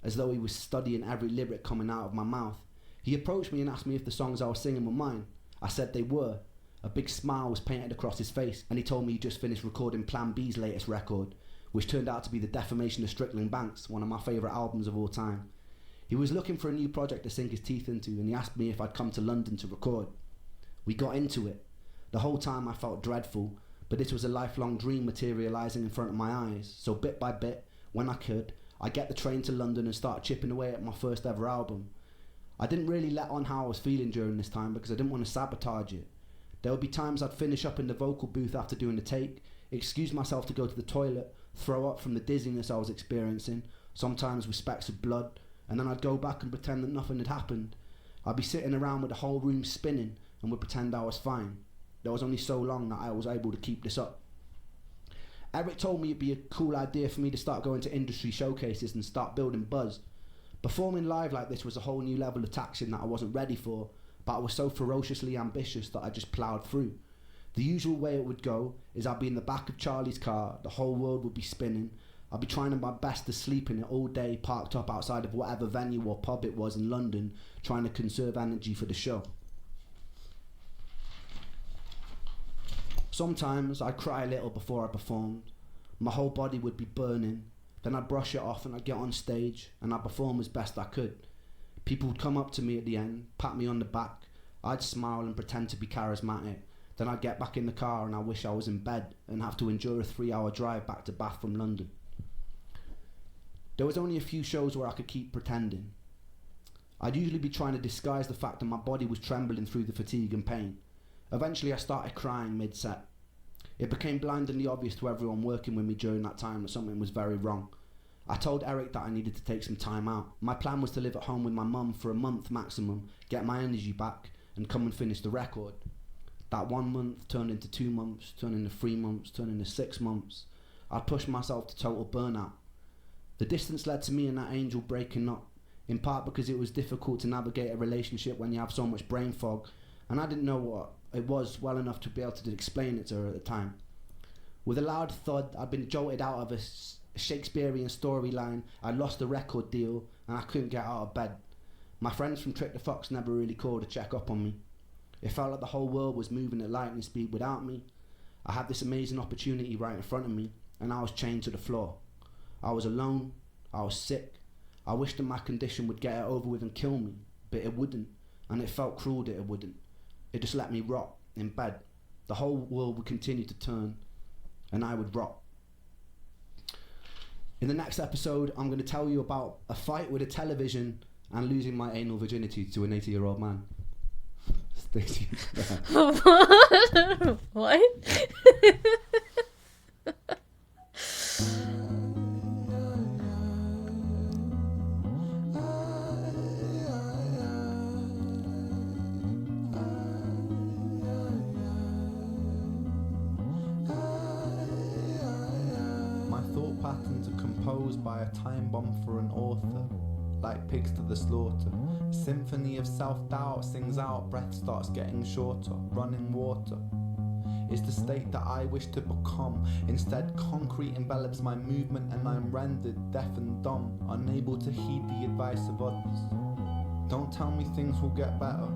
as though he was studying every lyric coming out of my mouth. He approached me and asked me if the songs I was singing were mine. I said they were. A big smile was painted across his face, and he told me he just finished recording Plan B's latest record, which turned out to be The Defamation of Strickland Banks, one of my favourite albums of all time. He was looking for a new project to sink his teeth into, and he asked me if I'd come to London to record. We got into it. The whole time I felt dreadful, but this was a lifelong dream materialising in front of my eyes, so bit by bit, when I could, I'd get the train to London and start chipping away at my first ever album. I didn't really let on how I was feeling during this time because I didn't want to sabotage it. There would be times I'd finish up in the vocal booth after doing the take, excuse myself to go to the toilet, throw up from the dizziness I was experiencing, sometimes with specks of blood, and then I'd go back and pretend that nothing had happened. I'd be sitting around with the whole room spinning and would pretend I was fine. There was only so long that I was able to keep this up. Eric told me it'd be a cool idea for me to start going to industry showcases and start building buzz. Performing live like this was a whole new level of taxing that I wasn't ready for, but I was so ferociously ambitious that I just ploughed through. The usual way it would go is I'd be in the back of Charlie's car, the whole world would be spinning, I'd be trying my best to sleep in it all day, parked up outside of whatever venue or pub it was in London, trying to conserve energy for the show. Sometimes I'd cry a little before I performed. My whole body would be burning. Then I'd brush it off and I'd get on stage and I'd perform as best I could. People would come up to me at the end, pat me on the back. I'd smile and pretend to be charismatic. Then I'd get back in the car and I wish I was in bed and have to endure a 3-hour drive back to Bath from London. There was only a few shows where I could keep pretending. I'd usually be trying to disguise the fact that my body was trembling through the fatigue and pain. Eventually I started crying mid-set. It became blindingly obvious to everyone working with me during that time that something was very wrong. I told Eric that I needed to take some time out. My plan was to live at home with my mum for a month maximum, get my energy back, and come and finish the record. That 1 month turned into 2 months, turned into 3 months, turned into 6 months. I pushed myself to total burnout. The distance led to me and that angel breaking up, in part because it was difficult to navigate a relationship when you have so much brain fog, and I didn't know what it was well enough to be able to explain it to her at the time. With a loud thud, I'd been jolted out of a Shakespearean storyline. I lost the record deal and I couldn't get out of bed. My friends from Trick the Fox never really called to check up on me. It felt like the whole world was moving at lightning speed without me. I had this amazing opportunity right in front of me and I was chained to the floor. I was alone, I was sick. I wished that my condition would get it over with and kill me, but it wouldn't, and it felt cruel that it wouldn't. It just let me rot in bed. The whole world would continue to turn and I would rot. In the next episode, I'm going to tell you about a fight with a television and losing my anal virginity to an 80-year-old man. Stacey. What? My thought patterns are composed by a time bomb for an author, like pigs to the slaughter. Symphony of self-doubt sings out, breath starts getting shorter. Running water is the state that I wish to become. Instead, concrete envelops my movement and I'm rendered deaf and dumb, unable to heed the advice of others. Don't tell me things will get better,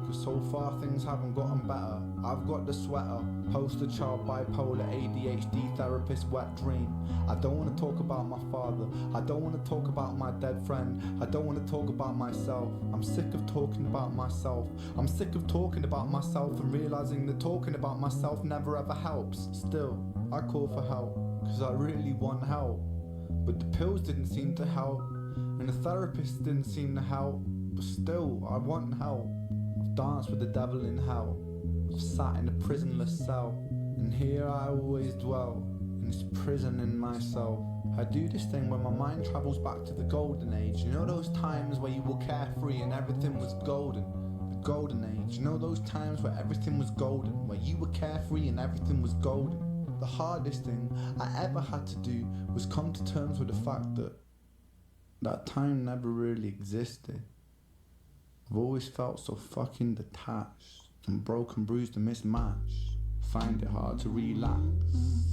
cause so far things haven't gotten better. I've got the sweater, poster child, bipolar, ADHD, therapist, wet dream. I don't want to talk about my father, I don't want to talk about my dead friend, I don't want to talk about myself. I'm sick of talking about myself. I'm sick of talking about myself and realizing that talking about myself never ever helps. Still, I call for help, cause I really want help. But the pills didn't seem to help, and the therapist didn't seem to help. But still, I want help. I've danced with the devil in hell, I've sat in a prisonless cell, and here I always dwell, in this prison in myself. I do this thing where my mind travels back to the golden age. You know those times where you were carefree and everything was golden? The golden age. You know those times where everything was golden, where you were carefree and everything was golden? The hardest thing I ever had to do was come to terms with the fact that that time never really existed. I've always felt so fucking detached and broken, bruised and mismatched. Find it hard to relax,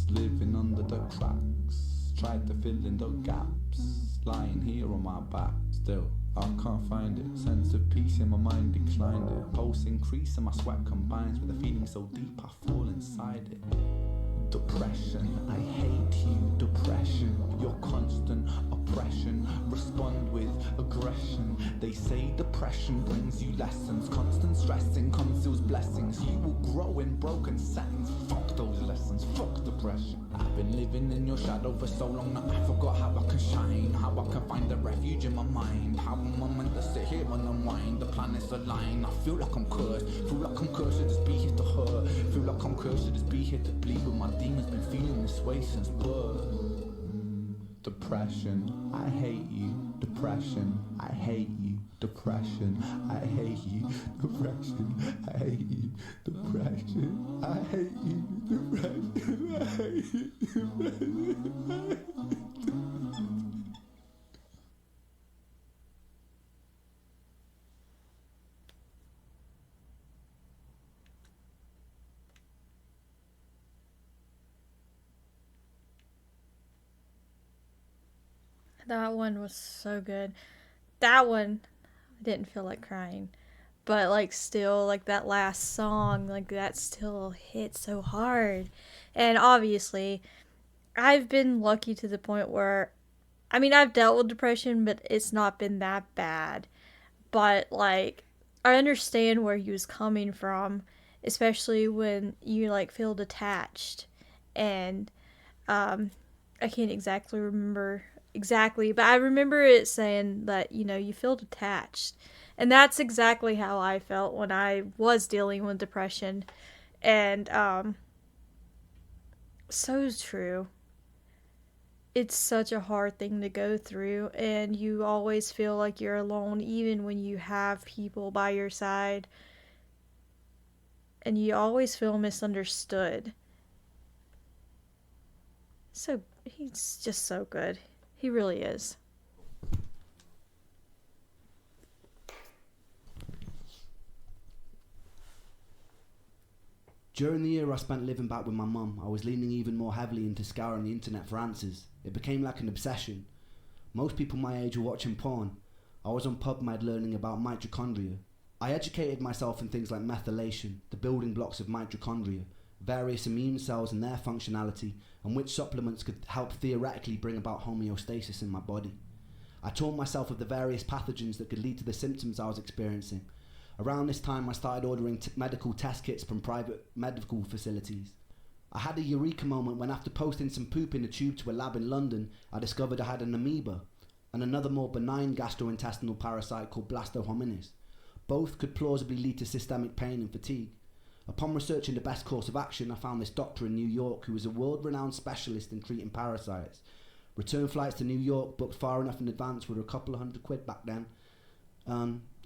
living under the cracks. Tried to fill in the gaps, lying here on my back. Still, I can't find it. Sense of peace in my mind declined it. Pulse increase and my sweat combines with a feeling so deep I fall inside it. Depression, I hate you, depression, your constant oppression. Respond with aggression. They say depression brings you lessons. Constant stressing conceals blessings. You will grow in broken settings. Fuck those lessons, fuck depression. I've been living in your shadow for so long that I forgot how I can shine, how I can find a refuge in my mind, how am I meant to sit here and unwind? The planets align. I feel like I'm cursed, feel like I'm cursed to just be here to hurt, feel like I'm cursed to just be here to bleed, but my demons been feeling this way since birth. Depression, I hate you. Depression, I hate you. Depression, I hate you. Depression, I hate you. Depression, I hate you. Depression, I hate you. Depression, I hate you. That one was so good. That one, I didn't feel like crying. But, like, still, like, that last song, like, that still hit so hard. And obviously, I've been lucky to the point where, I mean, I've dealt with depression, but it's not been that bad. But, like, I understand where he was coming from, especially when you, like, feel detached. And, I can't exactly remember but I remember it saying that, you know, you feel detached. And that's exactly how I felt when I was dealing with depression. And, so true. it's such a hard thing to go through, and you always feel like you're alone, even when you have people by your side, and you always feel misunderstood. So he's just so good. He really is. During the year I spent living back with my mum, I was leaning even more heavily into scouring the internet for answers. It became like an obsession. Most people my age were watching porn. I was on PubMed learning about mitochondria. I educated myself in things like methylation, the building blocks of mitochondria, various immune cells and their functionality, and which supplements could help theoretically bring about homeostasis in my body. I taught myself of the various pathogens that could lead to the symptoms I was experiencing. Around this time I started ordering medical test kits from private medical facilities. I had a eureka moment when, after posting some poop in a tube to a lab in London, I discovered I had an amoeba and another more benign gastrointestinal parasite called blastohominis. Both could plausibly lead to systemic pain and fatigue. Upon researching the best course of action, I found this doctor in New York who was a world-renowned specialist in treating parasites. Return flights to New York, booked far enough in advance, were a couple of £100 back then.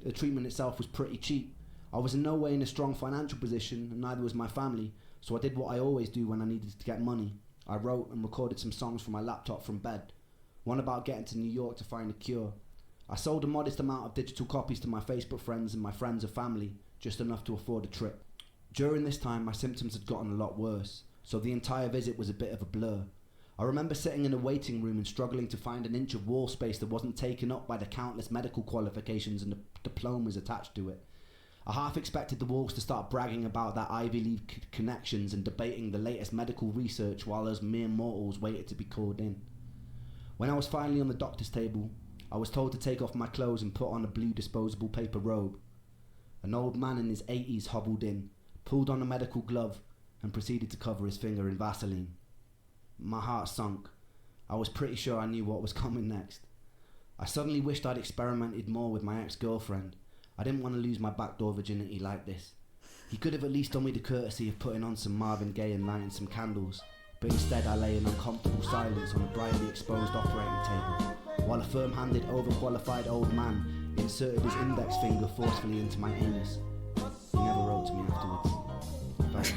The treatment itself was pretty cheap. I was in no way in a strong financial position, and neither was my family, so I did what I always do when I needed to get money. I wrote and recorded some songs from my laptop from bed. One about getting to New York to find a cure. I sold a modest amount of digital copies to my Facebook friends and my friends and family, just enough to afford a trip. During this time, my symptoms had gotten a lot worse, so the entire visit was a bit of a blur. I remember sitting in a waiting room and struggling to find an inch of wall space that wasn't taken up by the countless medical qualifications and the diplomas attached to it. I half expected the walls to start bragging about their Ivy League connections and debating the latest medical research while us mere mortals waited to be called in. When I was finally on the doctor's table, I was told to take off my clothes and put on a blue disposable paper robe. An old man in his 80s hobbled in, pulled on a medical glove, and proceeded to cover his finger in Vaseline. My heart sunk. I was pretty sure I knew what was coming next. I suddenly wished I'd experimented more with my ex-girlfriend. I didn't want to lose my backdoor virginity like this. He could have at least done me the courtesy of putting on some Marvin Gaye and lighting some candles, but instead I lay in uncomfortable silence on a brightly exposed operating table, while a firm-handed, overqualified old man inserted his index finger forcefully into my anus. He never wrote to me afterwards.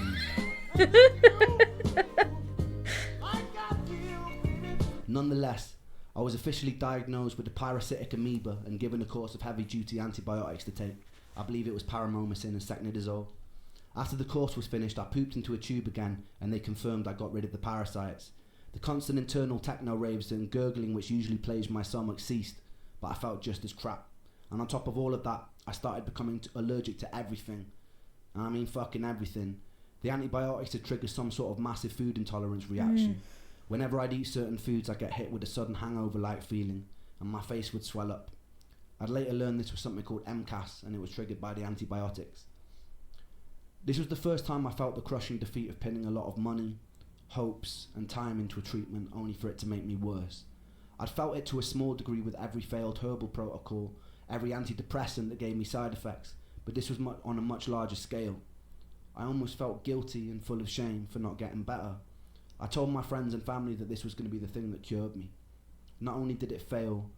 Nonetheless, I was officially diagnosed with a parasitic amoeba and given a course of heavy-duty antibiotics to take. I believe it was paramomycin and secnidazole. After the course was finished, I pooped into a tube again, and they confirmed I got rid of the parasites. The constant internal techno raves and gurgling which usually plagued my stomach ceased, but I felt just as crap. And on top of all of that, I started becoming allergic to everything. And I mean fucking everything. The antibiotics had triggered some sort of massive food intolerance reaction. Whenever I'd eat certain foods, I'd get hit with a sudden hangover-like feeling, and my face would swell up. I'd later learned this was something called MCAS, and it was triggered by the antibiotics. This was the first time I felt the crushing defeat of pinning a lot of money, hopes, and time into a treatment only for it to make me worse. I'd felt it to a small degree with every failed herbal protocol, every antidepressant that gave me side effects, but this was on a much larger scale. I almost felt guilty and full of shame for not getting better. I told my friends and family that this was going to be the thing that cured me. Not only did it fail,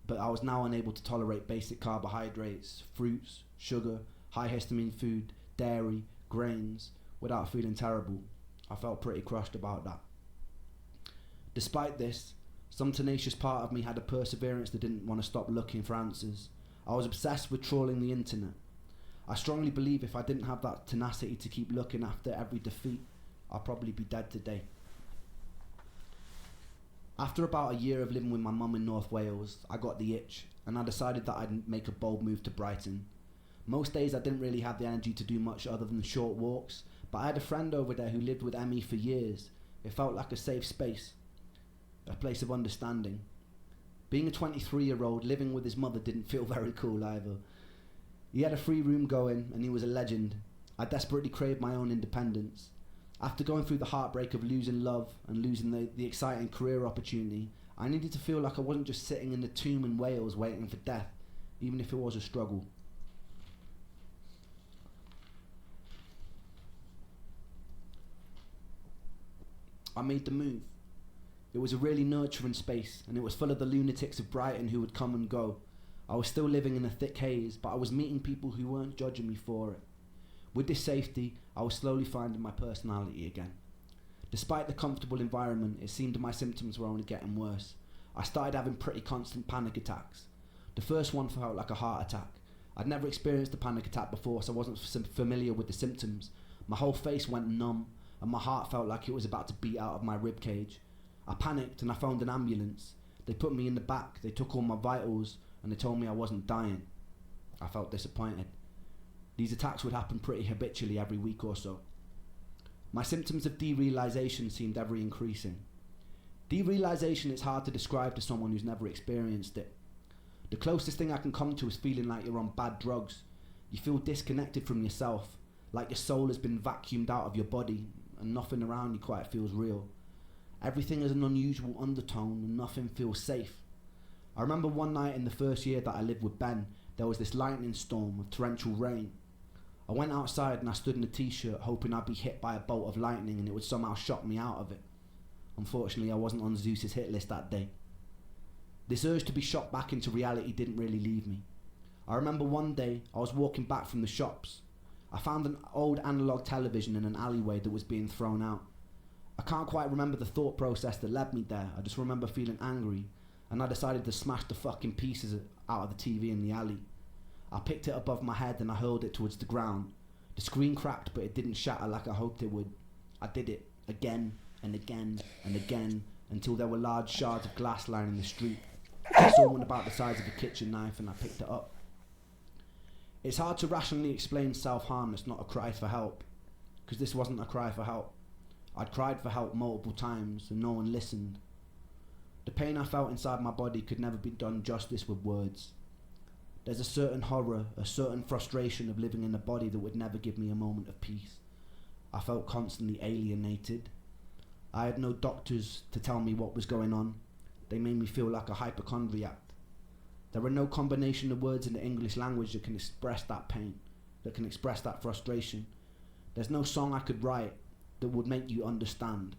but I was now unable to tolerate basic carbohydrates, fruits, sugar, high histamine food, dairy, grains, without feeling terrible. I felt pretty crushed about that. Despite this, some tenacious part of me had a perseverance that didn't want to stop looking for answers. I was obsessed with trawling the internet. I strongly believe if I didn't have that tenacity to keep looking after every defeat, I'd probably be dead today. After about a year of living with my mum in North Wales, I got the itch, and I decided that I'd make a bold move to Brighton. Most days I didn't really have the energy to do much other than short walks, but I had a friend over there who lived with Emmy for years. It felt like a safe space, a place of understanding. Being a 23-year-old living with his mother didn't feel very cool either. He had a free room going, and he was a legend. I desperately craved my own independence. After going through the heartbreak of losing love and losing the exciting career opportunity, I needed to feel like I wasn't just sitting in the tomb in Wales waiting for death, even if it was a struggle. I made the move. It was a really nurturing space, and it was full of the lunatics of Brighton who would come and go. I was still living in a thick haze, but I was meeting people who weren't judging me for it. With this safety, I was slowly finding my personality again. Despite the comfortable environment, it seemed my symptoms were only getting worse. I started having pretty constant panic attacks. The first one felt like a heart attack. I'd never experienced a panic attack before, so I wasn't familiar with the symptoms. My whole face went numb, and my heart felt like it was about to beat out of my ribcage. I panicked and I phoned an ambulance. They put me in the back, they took all my vitals, and they told me I wasn't dying. I felt disappointed. These attacks would happen pretty habitually every week or so. My symptoms of derealisation seemed ever increasing. Derealisation is hard to describe to someone who's never experienced it. The closest thing I can come to is feeling like you're on bad drugs. You feel disconnected from yourself, like your soul has been vacuumed out of your body and nothing around you quite feels real. Everything has an unusual undertone and nothing feels safe. I remember one night in the first year that I lived with Ben, there was this lightning storm with torrential rain. I went outside and I stood in a t-shirt hoping I'd be hit by a bolt of lightning and it would somehow shock me out of it. Unfortunately, I wasn't on Zeus's hit list that day. This urge to be shocked back into reality didn't really leave me. I remember one day I was walking back from the shops. I found an old analogue television in an alleyway that was being thrown out. I can't quite remember the thought process that led me there. I just remember feeling angry, and I decided to smash the fucking pieces out of the TV in the alley. I picked it above my head and I hurled it towards the ground. The screen cracked, but it didn't shatter like I hoped it would. I did it again and again and again until there were large shards of glass lining the street. I saw one about the size of a kitchen knife and I picked it up. It's hard to rationally explain self-harm that's not a cry for help, because this wasn't a cry for help. I'd cried for help multiple times and no one listened. The pain I felt inside my body could never be done justice with words. There's a certain horror, a certain frustration of living in a body that would never give me a moment of peace. I felt constantly alienated. I had no doctors to tell me what was going on. They made me feel like a hypochondriac. There are no combination of words in the English language that can express that pain, that can express that frustration. There's no song I could write that would make you understand.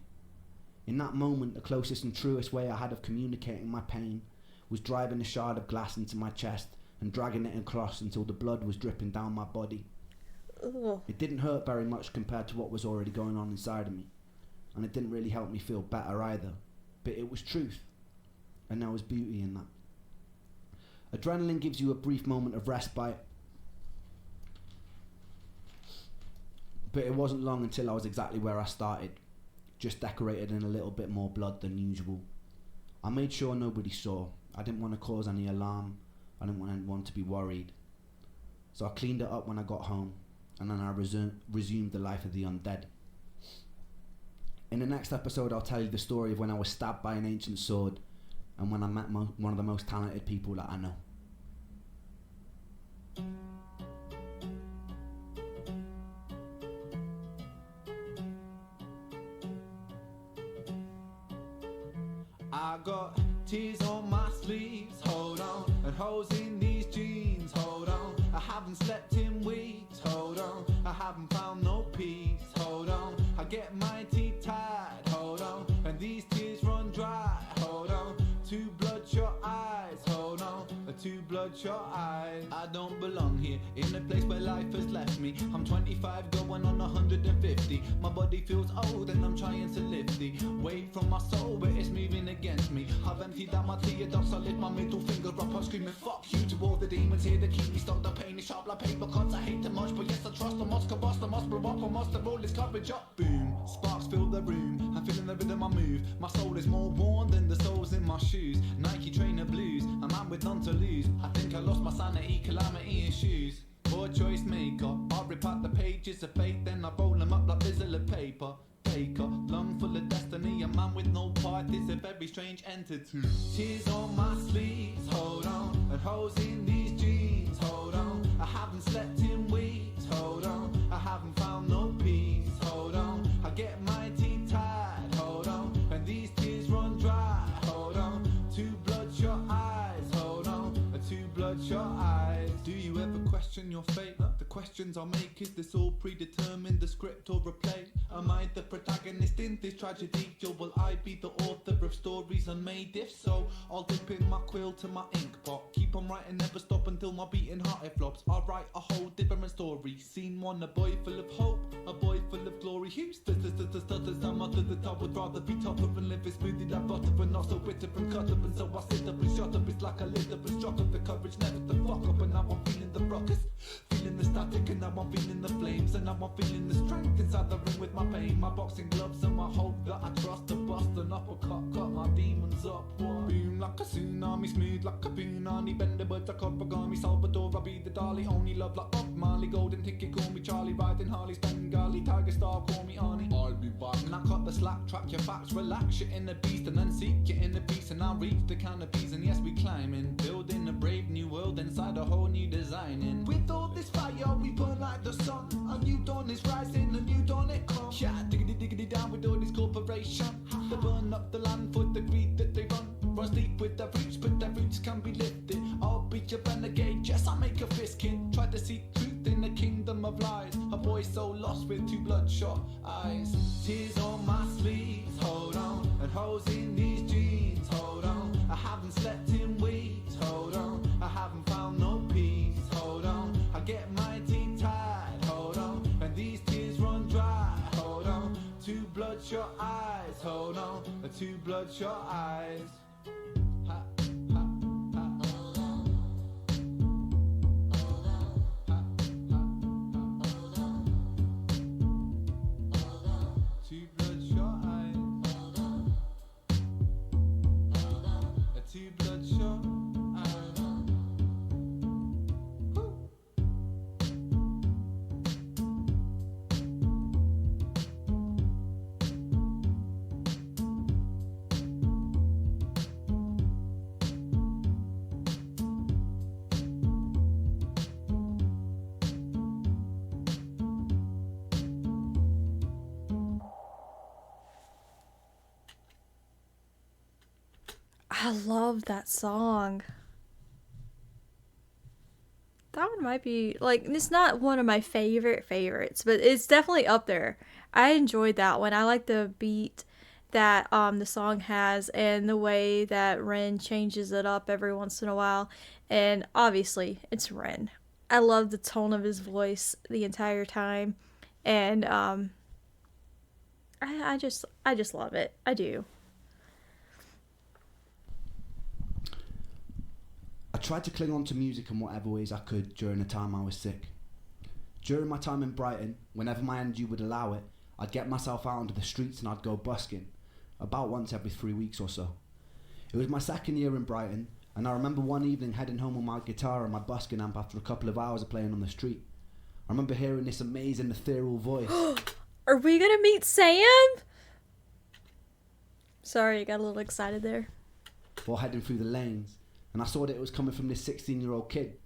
In that moment, the closest and truest way I had of communicating my pain was driving a shard of glass into my chest and dragging it across until the blood was dripping down my body. Ugh. It didn't hurt very much compared to what was already going on inside of me, and it didn't really help me feel better either, but it was truth, and there was beauty in that. Adrenaline gives you a brief moment of respite, but it wasn't long until I was exactly where I started, just decorated in a little bit more blood than usual. I made sure nobody saw. I didn't want to cause any alarm. I didn't want anyone to be worried. So I cleaned it up when I got home, and then I resumed the life of the undead. In the next episode, I'll tell you the story of when I was stabbed by an ancient sword and when I met one of the most talented people that I know. I got tears on my sleeves, hold on, and holes in these jeans, hold on. I haven't slept in weeks, hold on. I haven't found no peace, hold on. I get my teeth tied, hold on, and these tears run dry, hold on. Two bloodshot eyes, hold on, two bloodshot eyes. I don't belong here, in a place where life has left me. I'm 25 going on 150. My body feels old and I'm trying to lift the weight from my soul, but it's moving against me. I've emptied out my tear ducts, I lift my middle finger up, I'm screaming fuck you to all the demons here that keep me stuck. The pain is sharp like paper cuts, I hate them much, but yes I trust. I must combust, I must blow up, I must have all this courage up. Boom, sparks fill the room, I'm feeling the rhythm I move. My soul is more worn than the soles in my shoes. Nike trainer blues, a man with none to lose. I think I lost my sanity, calamity in shoes. Poor choice maker, I rip out the pages of fate, then I roll them up like bizzle of paper. Taker, lung full of destiny, a man with no part is a very strange entity. Tears on my sleeves, hold on, and holes in these jeans, hold on. I haven't slept in weeks, hold on. I haven't found no peace, hold on. I get my teeth tied, hold on, and these tears run dry, hold on. Two bloodshot eyes, hold on, two blood bloodshot eyes. Do you ever question your fate? The questions I make, is this all predetermined, the script or a play? Am I the protagonist in this tragedy? Or will I be the author of stories unmade? If so, I'll dip in my quill to my ink pot. Keep on writing, never stop until my beating heart it flops. I'll write a whole different story. Scene one, a boy full of hope, a boy full of glory. Who stutters, I'm under the top. Would rather be tougher and live a smoothie like butter, but not so bitter and cut up. And so I sit up and shut up. It's like I lived up and struck up the courage never to fuck up. And now I'm feeling the ruckus, feeling the static, and now I'm feeling the flames, and now I'm feeling the strength inside the room with my pain, my boxing gloves and my hope that I trust to bust an uppercut, cut my demons up. One. Boom like a tsunami, smooth like a punani, bend the birds like Kopagami, Salvador, I'll be the Dali, only love like Bob Marley, golden ticket, call me Charlie, riding Harley's Bengali, Tiger Star, call me Arnie. I'll be back. And I cut the slack, track your facts, relax, you're in the beast, and then seek you in the beast, and I'll reach the canopies, and yes, we climbing, building a brave new world inside a whole new designing. With all this fire, we burn like the sun. A new dawn is rising, a new dawn it comes. Yeah, diggity diggity down with all these corporations. They burn up the land for the greed that they run. Run deep with their roots, but their roots can be lifted. I'll be your renegade, yes, I'll make a fist kid. Try to seek truth in the kingdom of lies. A boy so lost with two bloodshot eyes. Tears on my sleeves, hold on. And holes in these jeans, hold on. I haven't slept in weeks, hold on. I haven't found no peace, hold on. I get my teeth tied, hold on. And these tears run dry, hold on. Two bloodshot eyes, hold on. Two bloodshot eyes. Ha, ha, ha. Hold on. Hold on. Ha, ha, ha. Hold on. Hold on. Two bloodshot eyes. Hold on. Hold on. Two bloodshot eyes. Woo. I love that song. That one might be, like, it's not one of my favorites, but it's definitely up there. I enjoyed that one. I like the beat that the song has and the way that Ren changes it up every once in a while. And obviously, it's Ren. I love the tone of his voice the entire time. And I just love it. I do. I tried to cling on to music in whatever ways I could during the time I was sick. During my time in Brighton, whenever my energy would allow it, I'd get myself out onto the streets and I'd go busking, about once every 3 weeks or so. It was my second year in Brighton, and I remember one evening heading home with my guitar and my busking amp after a couple of hours of playing on the street. I remember hearing this amazing ethereal voice. Are we gonna meet Sam? Sorry, I got a little excited there. While heading through the lanes, and I saw that it was coming from this 16-year-old kid.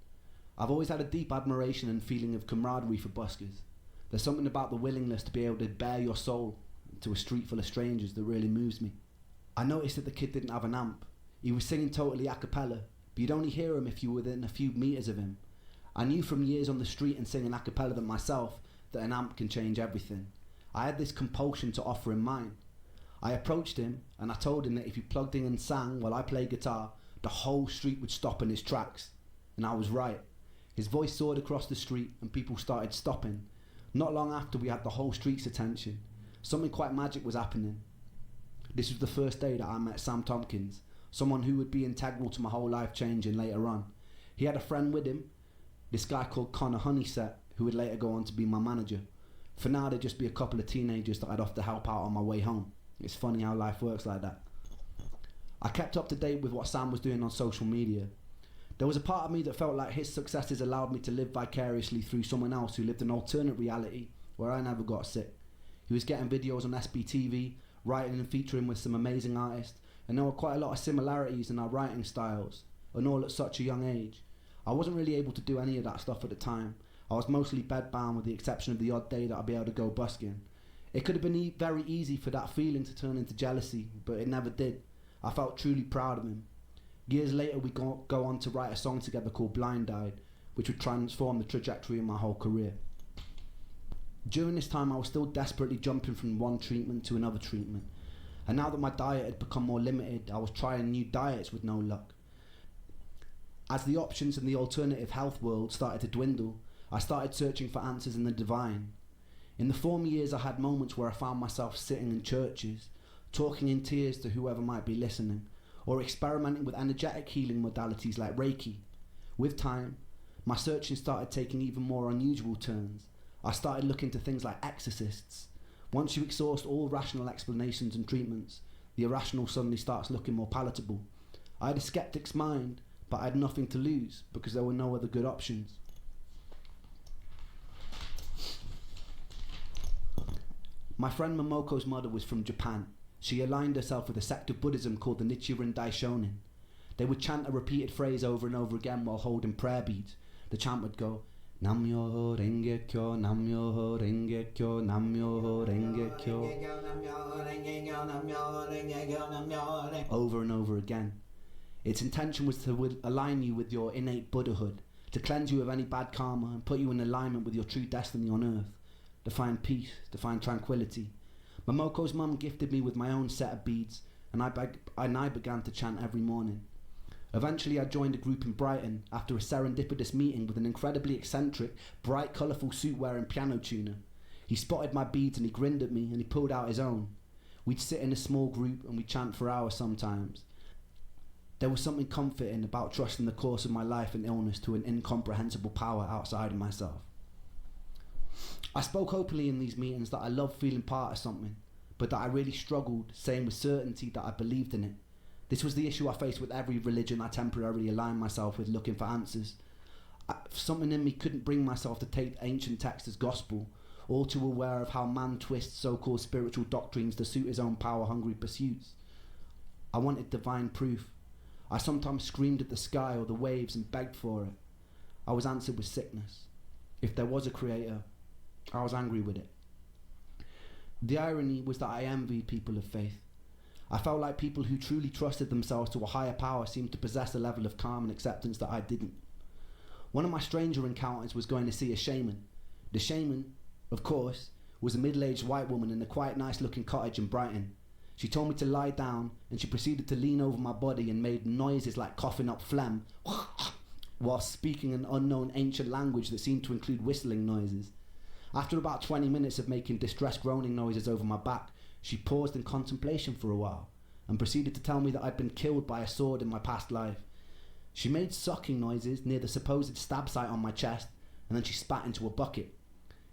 I've always had a deep admiration and feeling of camaraderie for buskers. There's something about the willingness to be able to bare your soul to a street full of strangers that really moves me. I noticed that the kid didn't have an amp. He was singing totally a cappella, but you'd only hear him if you were within a few meters of him. I knew from years on the street and singing a cappella than myself that an amp can change everything. I had this compulsion to offer him mine. I approached him and I told him that if he plugged in and sang while I played guitar, the whole street would stop in its tracks. And I was right. His voice soared across the street and people started stopping. Not long after, we had the whole street's attention. Something quite magic was happening. This was the first day that I met Sam Tompkins, someone who would be integral to my whole life changing later on. He had a friend with him, this guy called Connor Honeysett, who would later go on to be my manager. For now, they'd just be a couple of teenagers that I'd have to help out on my way home. It's funny how life works like that. I kept up to date with what Sam was doing on social media. There was a part of me that felt like his successes allowed me to live vicariously through someone else who lived an alternate reality where I never got sick. He was getting videos on SBTV, writing and featuring with some amazing artists, and there were quite a lot of similarities in our writing styles, and all at such a young age. I wasn't really able to do any of that stuff at the time. I was mostly bedbound with the exception of the odd day that I'd be able to go busking. It could have been very easy for that feeling to turn into jealousy, but it never did. I felt truly proud of him. Years later, we go on to write a song together called Blind Eyed, which would transform the trajectory of my whole career. During this time, I was still desperately jumping from one treatment to another treatment. And now that my diet had become more limited, I was trying new diets with no luck. As the options in the alternative health world started to dwindle, I started searching for answers in the divine. In the former years, I had moments where I found myself sitting in churches, talking in tears to whoever might be listening, or experimenting with energetic healing modalities like Reiki. With time, my searching started taking even more unusual turns. I started looking to things like exorcists. Once you exhaust all rational explanations and treatments, the irrational suddenly starts looking more palatable. I had a skeptic's mind, but I had nothing to lose because there were no other good options. My friend Momoko's mother was from Japan. She aligned herself with a sect of Buddhism called the Nichiren Daishonin. They would chant a repeated phrase over and over again while holding prayer beads. The chant would go, Nam-myoho Renge Kyo, Nam-myoho Renge Kyo, Nam-myoho Renge Kyo, over and over again. Its intention was to align you with your innate Buddhahood, to cleanse you of any bad karma and put you in alignment with your true destiny on earth, to find peace, to find tranquility. Momoko's mum gifted me with my own set of beads, and I began to chant every morning. Eventually I joined a group in Brighton after a serendipitous meeting with an incredibly eccentric, bright colourful suit-wearing piano tuner. He spotted my beads and he grinned at me and he pulled out his own. We'd sit in a small group and we'd chant for hours sometimes. There was something comforting about trusting the course of my life and illness to an incomprehensible power outside of myself. I spoke openly in these meetings that I loved feeling part of something, but that I really struggled saying with certainty that I believed in it. This was the issue I faced with every religion I temporarily aligned myself with, looking for answers. Something in me couldn't bring myself to take ancient texts as gospel, all too aware of how man twists so-called spiritual doctrines to suit his own power-hungry pursuits. I wanted divine proof. I sometimes screamed at the sky or the waves and begged for it. I was answered with sickness. If there was a creator, I was angry with it. The irony was that I envied people of faith. I felt like people who truly trusted themselves to a higher power seemed to possess a level of calm and acceptance that I didn't. One of my stranger encounters was going to see a shaman. The shaman, of course, was a middle-aged white woman in a quite nice-looking cottage in Brighton. She told me to lie down, and she proceeded to lean over my body and made noises like coughing up phlegm, while speaking an unknown ancient language that seemed to include whistling noises. After about 20 minutes of making distressed groaning noises over my back, she paused in contemplation for a while and proceeded to tell me that I'd been killed by a sword in my past life. She made sucking noises near the supposed stab site on my chest, and then she spat into a bucket.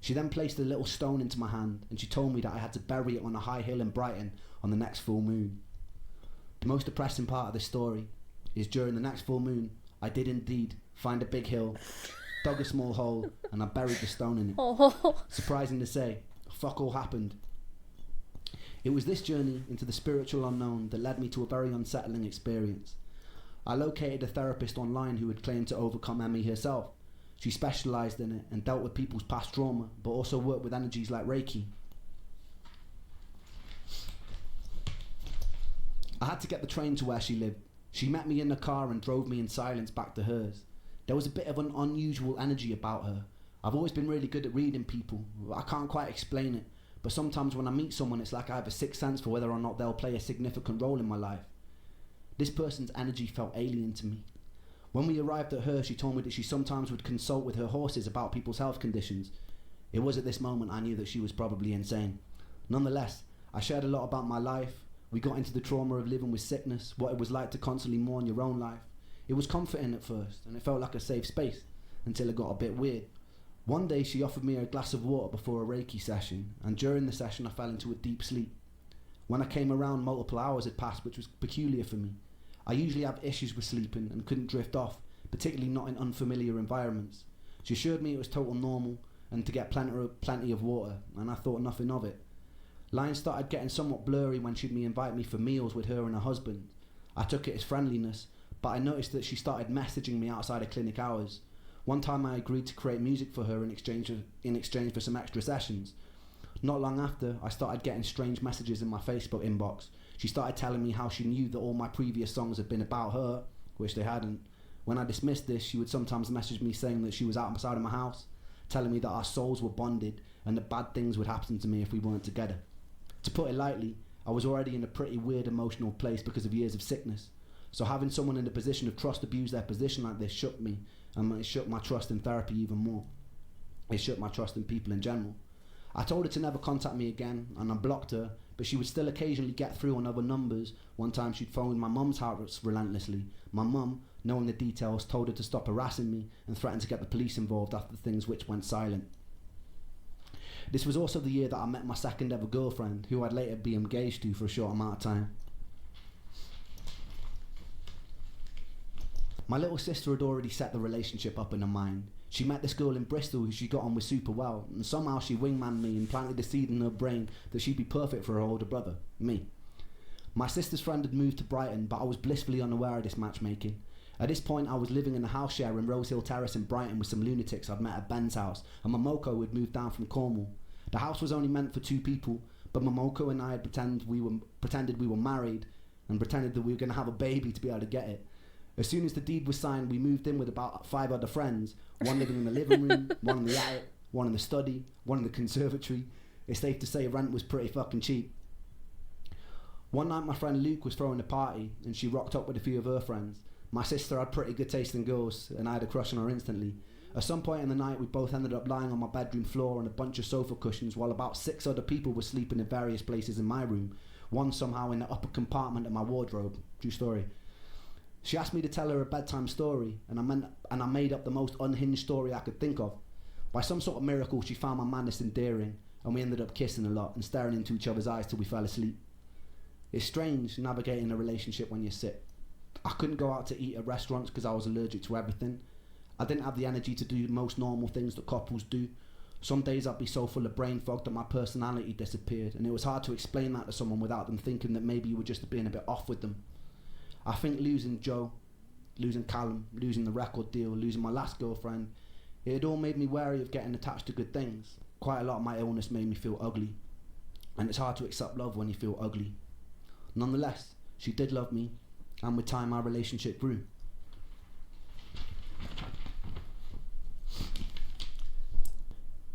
She then placed a little stone into my hand, and she told me that I had to bury it on a high hill in Brighton on the next full moon. The most depressing part of this story is during the next full moon, I did indeed find a big hill, dug a small hole, and I buried the stone in it. Oh. Surprising to say, fuck all happened. It was this journey into the spiritual unknown that led me to a very unsettling experience. I located a therapist online who had claimed to overcome ME herself. She specialised in it and dealt with people's past trauma, but also worked with energies like Reiki. I had to get the train to where she lived. She met me in the car and drove me in silence back to hers. There was a bit of an unusual energy about her. I've always been really good at reading people. I can't quite explain it, but sometimes when I meet someone it's like I have a sixth sense for whether or not they'll play a significant role in my life. This person's energy felt alien to me. When we arrived at her, she told me that she sometimes would consult with her horses about people's health conditions. It was at this moment I knew that she was probably insane. Nonetheless, I shared a lot about my life. We got into the trauma of living with sickness, what it was like to constantly mourn your own life. It was comforting at first, and it felt like a safe space, until it got a bit weird. One day she offered me a glass of water before a Reiki session, and during the session I fell into a deep sleep. When I came around, multiple hours had passed, which was peculiar for me. I usually have issues with sleeping and couldn't drift off, particularly not in unfamiliar environments. She assured me it was total normal and to get plenty of water, and I thought nothing of it. Lines started getting somewhat blurry when she'd invite me for meals with her and her husband. I took it as friendliness, but I noticed that she started messaging me outside of clinic hours. One time I agreed to create music for her in exchange for some extra sessions. Not long after, I started getting strange messages in my Facebook inbox. She started telling me how she knew that all my previous songs had been about her, which they hadn't. When I dismissed this, she would sometimes message me saying that she was outside of my house, telling me that our souls were bonded and that bad things would happen to me if we weren't together. To put it lightly, I was already in a pretty weird emotional place because of years of sickness. So having someone in a position of trust abuse their position like this shook me, and it shook my trust in therapy even more. It shook my trust in people in general. I told her to never contact me again, and I blocked her, but she would still occasionally get through on other numbers. One time she'd phoned my mum's house relentlessly. My mum, knowing the details, told her to stop harassing me and threatened to get the police involved after things which went silent. This was also the year that I met my second ever girlfriend, who I'd later be engaged to for a short amount of time. My little sister had already set the relationship up in her mind. She met this girl in Bristol who she got on with super well, and somehow she wingmanned me and planted the seed in her brain that she'd be perfect for her older brother, me. My sister's friend had moved to Brighton, but I was blissfully unaware of this matchmaking. At this point, I was living in a house share in Rose Hill Terrace in Brighton with some lunatics I'd met at Ben's house, and Momoko had moved down from Cornwall. The house was only meant for 2 people, but Momoko and I had pretended we were married and pretended that we were going to have a baby to be able to get it. As soon as the deed was signed, we moved in with about 5 other friends, one living in the living room, one in the attic, one in the study, one in the conservatory. It's safe to say rent was pretty fucking cheap. One night my friend Luke was throwing a party and she rocked up with a few of her friends. My sister had pretty good taste in girls and I had a crush on her instantly. At some point in the night we both ended up lying on my bedroom floor on a bunch of sofa cushions while about 6 other people were sleeping in various places in my room, one somehow in the upper compartment of my wardrobe. True story. She asked me to tell her a bedtime story, and I made up the most unhinged story I could think of. By some sort of miracle, she found my madness endearing, and we ended up kissing a lot and staring into each other's eyes till we fell asleep. It's strange navigating a relationship when you're sick. I couldn't go out to eat at restaurants because I was allergic to everything. I didn't have the energy to do most normal things that couples do. Some days I'd be so full of brain fog that my personality disappeared, and it was hard to explain that to someone without them thinking that maybe you were just being a bit off with them. I think losing Joe, losing Callum, losing the record deal, losing my last girlfriend, it had all made me wary of getting attached to good things. Quite a lot of my illness made me feel ugly, and it's hard to accept love when you feel ugly. Nonetheless, she did love me, and with time our relationship grew.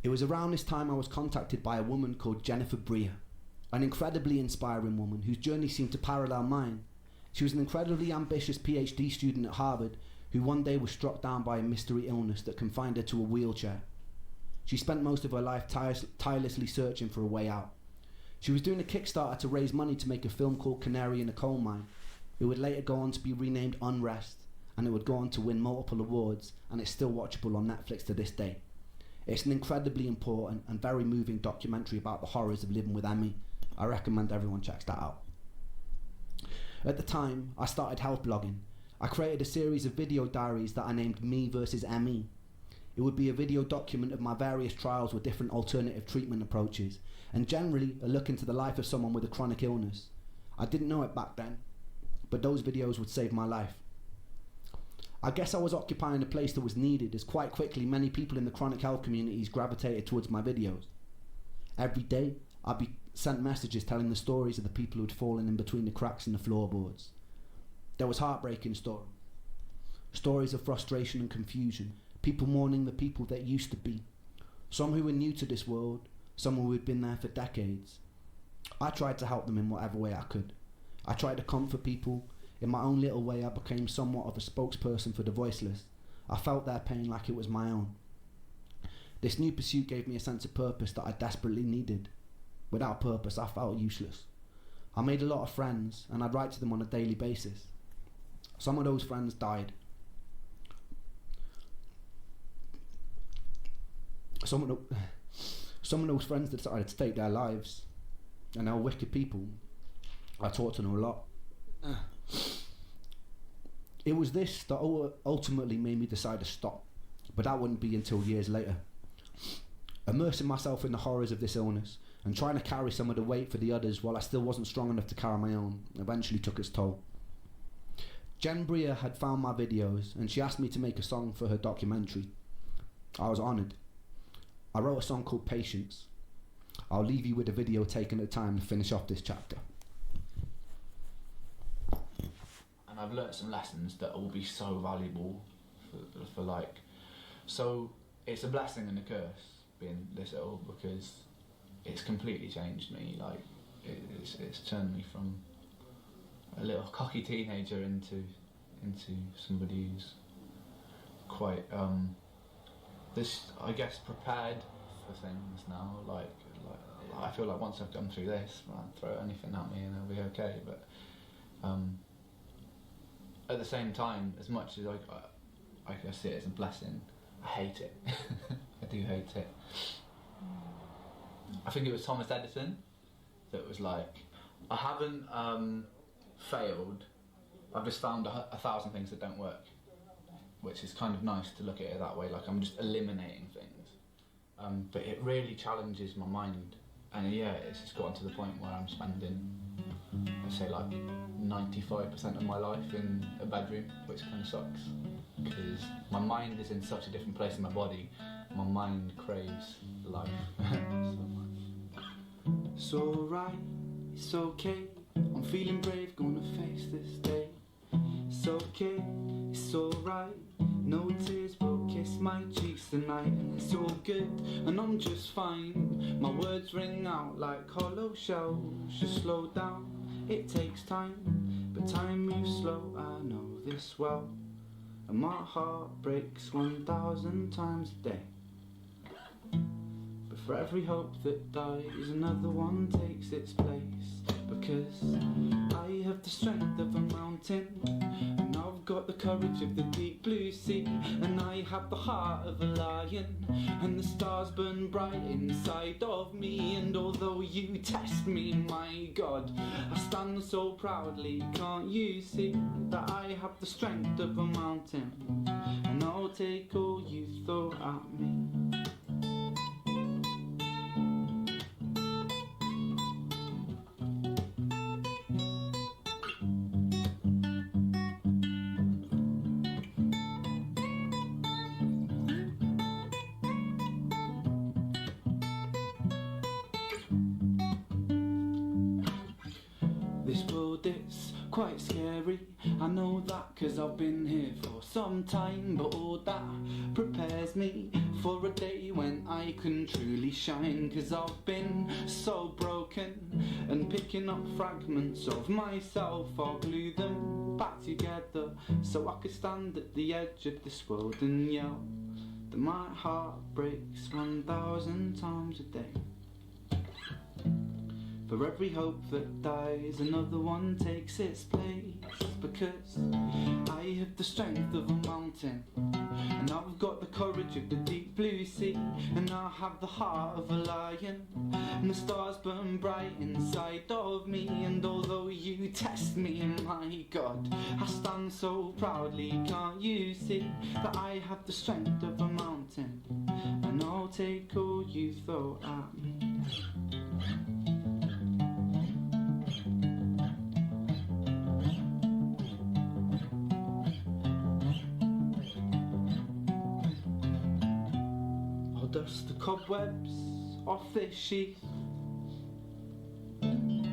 It was around this time I was contacted by a woman called Jennifer Breer, an incredibly inspiring woman whose journey seemed to parallel mine. She was an incredibly ambitious PhD student at Harvard who one day was struck down by a mystery illness that confined her to a wheelchair. She spent most of her life tirelessly searching for a way out. She was doing a Kickstarter to raise money to make a film called Canary in a Coal Mine. It would later go on to be renamed Unrest, and it would go on to win multiple awards, and it's still watchable on Netflix to this day. It's an incredibly important and very moving documentary about the horrors of living with ME. I recommend everyone checks that out. At the time, I started health blogging. I created a series of video diaries that I named Me versus ME. It would be a video document of my various trials with different alternative treatment approaches, and generally a look into the life of someone with a chronic illness. I didn't know it back then, but those videos would save my life. I guess I was occupying a place that was needed, as quite quickly many people in the chronic health communities gravitated towards my videos. Every day, I'd be sent messages telling the stories of the people who had fallen in between the cracks in the floorboards. There was heartbreaking stories of frustration and confusion, people mourning the people that used to be, some who were new to this world, some who had been there for decades. I tried to help them in whatever way I could. I tried to comfort people. In my own little way, I became somewhat of a spokesperson for the voiceless. I felt their pain like it was my own. This new pursuit gave me a sense of purpose that I desperately needed. Without purpose, I felt useless. I made a lot of friends, and I'd write to them on a daily basis. Some of those friends died. Some of those friends decided to take their lives, and they were wicked people. I talked to them a lot. It was this that ultimately made me decide to stop, but that wouldn't be until years later. Immersing myself in the horrors of this illness and trying to carry some of the weight for the others while I still wasn't strong enough to carry my own eventually took its toll. Jen Breer had found my videos and she asked me to make a song for her documentary. I was honoured. I wrote a song called Patience. I'll leave you with a video taken at a time to finish off this chapter. And and I've learnt some lessons that will be so valuable for like. So it's a blessing and a curse being this ill, because it's completely changed me. Like it's turned me from a little cocky teenager into somebody who's quite this, I guess, prepared for things now. Like I feel like once I've gone through this, man, throw anything at me and it'll be okay. But at the same time, as much as I see it as a blessing, I hate it. I do hate it. I think it was Thomas Edison that was like, I haven't failed, I've just found 1,000 things that don't work, which is kind of nice to look at it that way, like I'm just eliminating things. But it really challenges my mind, and yeah, it's just gotten to the point where I'm spending, I say, like 95% of my life in a bedroom, which kind of sucks, because my mind is in such a different place in my body. My mind craves life so much. It's alright, it's okay, I'm feeling brave, gonna face this day. It's okay, it's alright, no tears will kiss my cheeks tonight. And it's all good, and I'm just fine. My words ring out like hollow shells. Just slow down, it takes time, but time moves slow, I know this well. And my heart breaks 1,000 times a day. But for every hope that dies, another one takes its place. Because I have the strength of a mountain, and I've got the courage of the deep blue sea, and I have the heart of a lion, and the stars burn bright inside of me. And although you test me, my God, I stand so proudly. Can't you see that I have the strength of a mountain, and I'll take all you throw at me. This world is quite scary, I know that, cause I've been here for some time. But all that prepares me for a day when I can truly shine. Cause I've been so broken, and picking up fragments of myself, I'll glue them back together, so I could stand at the edge of this world and yell that my heart breaks 1,000 times a day. For every hope that dies, another one takes its place. Because I have the strength of a mountain, and I've got the courage of the deep blue sea, and I have the heart of a lion, and the stars burn bright inside of me. And although you test me, my God, I stand so proudly. Can't you see that I have the strength of a mountain, and I'll take all you throw at me. Dust the cobwebs off this sheath, and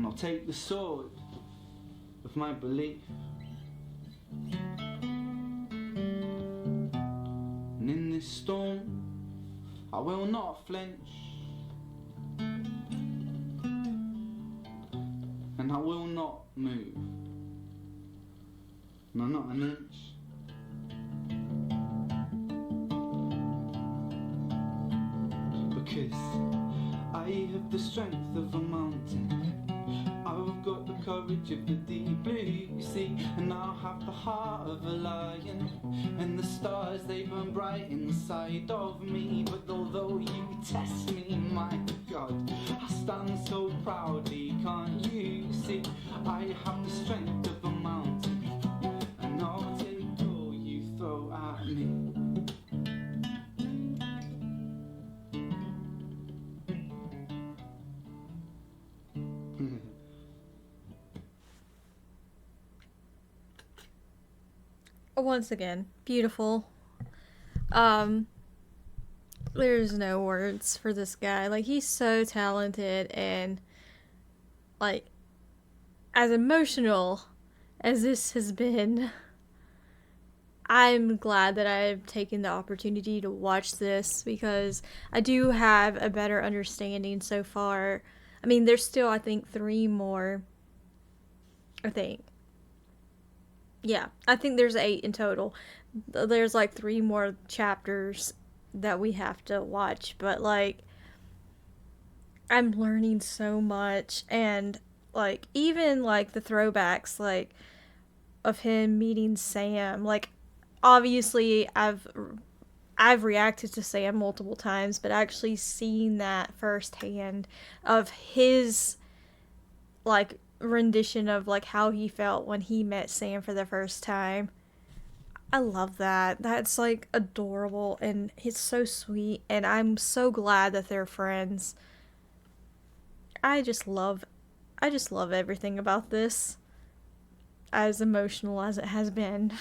I'll take the sword of my belief, and in this storm I will not flinch, and I will not move, no, not an inch. Because I have the strength of a mountain, I've got the courage of the deep blue sea, and I'll have the heart of a lion, and the stars they burn bright inside of me. But although you test me, my God, I stand so proudly. Can't you see I have the strength of a mountain, and I'll take all you throw at me. Once again, beautiful. There's no words for this guy. Like, he's so talented, and like as emotional as this has been, I'm glad that I've taken the opportunity to watch this because I do have a better understanding so far. I mean, there's still, I think, 3 more. I think. Yeah, I think there's 8 in total. There's like 3 more chapters that we have to watch, but like, I'm learning so much, and like, even like the throwbacks, like, of him meeting Sam, like, obviously I've reacted to Sam multiple times, but actually seeing that firsthand of his like rendition of like how he felt when he met Sam for the first time. I love that. That's like adorable and it's so sweet, and I'm so glad that they're friends. I just love everything about this, as emotional as it has been.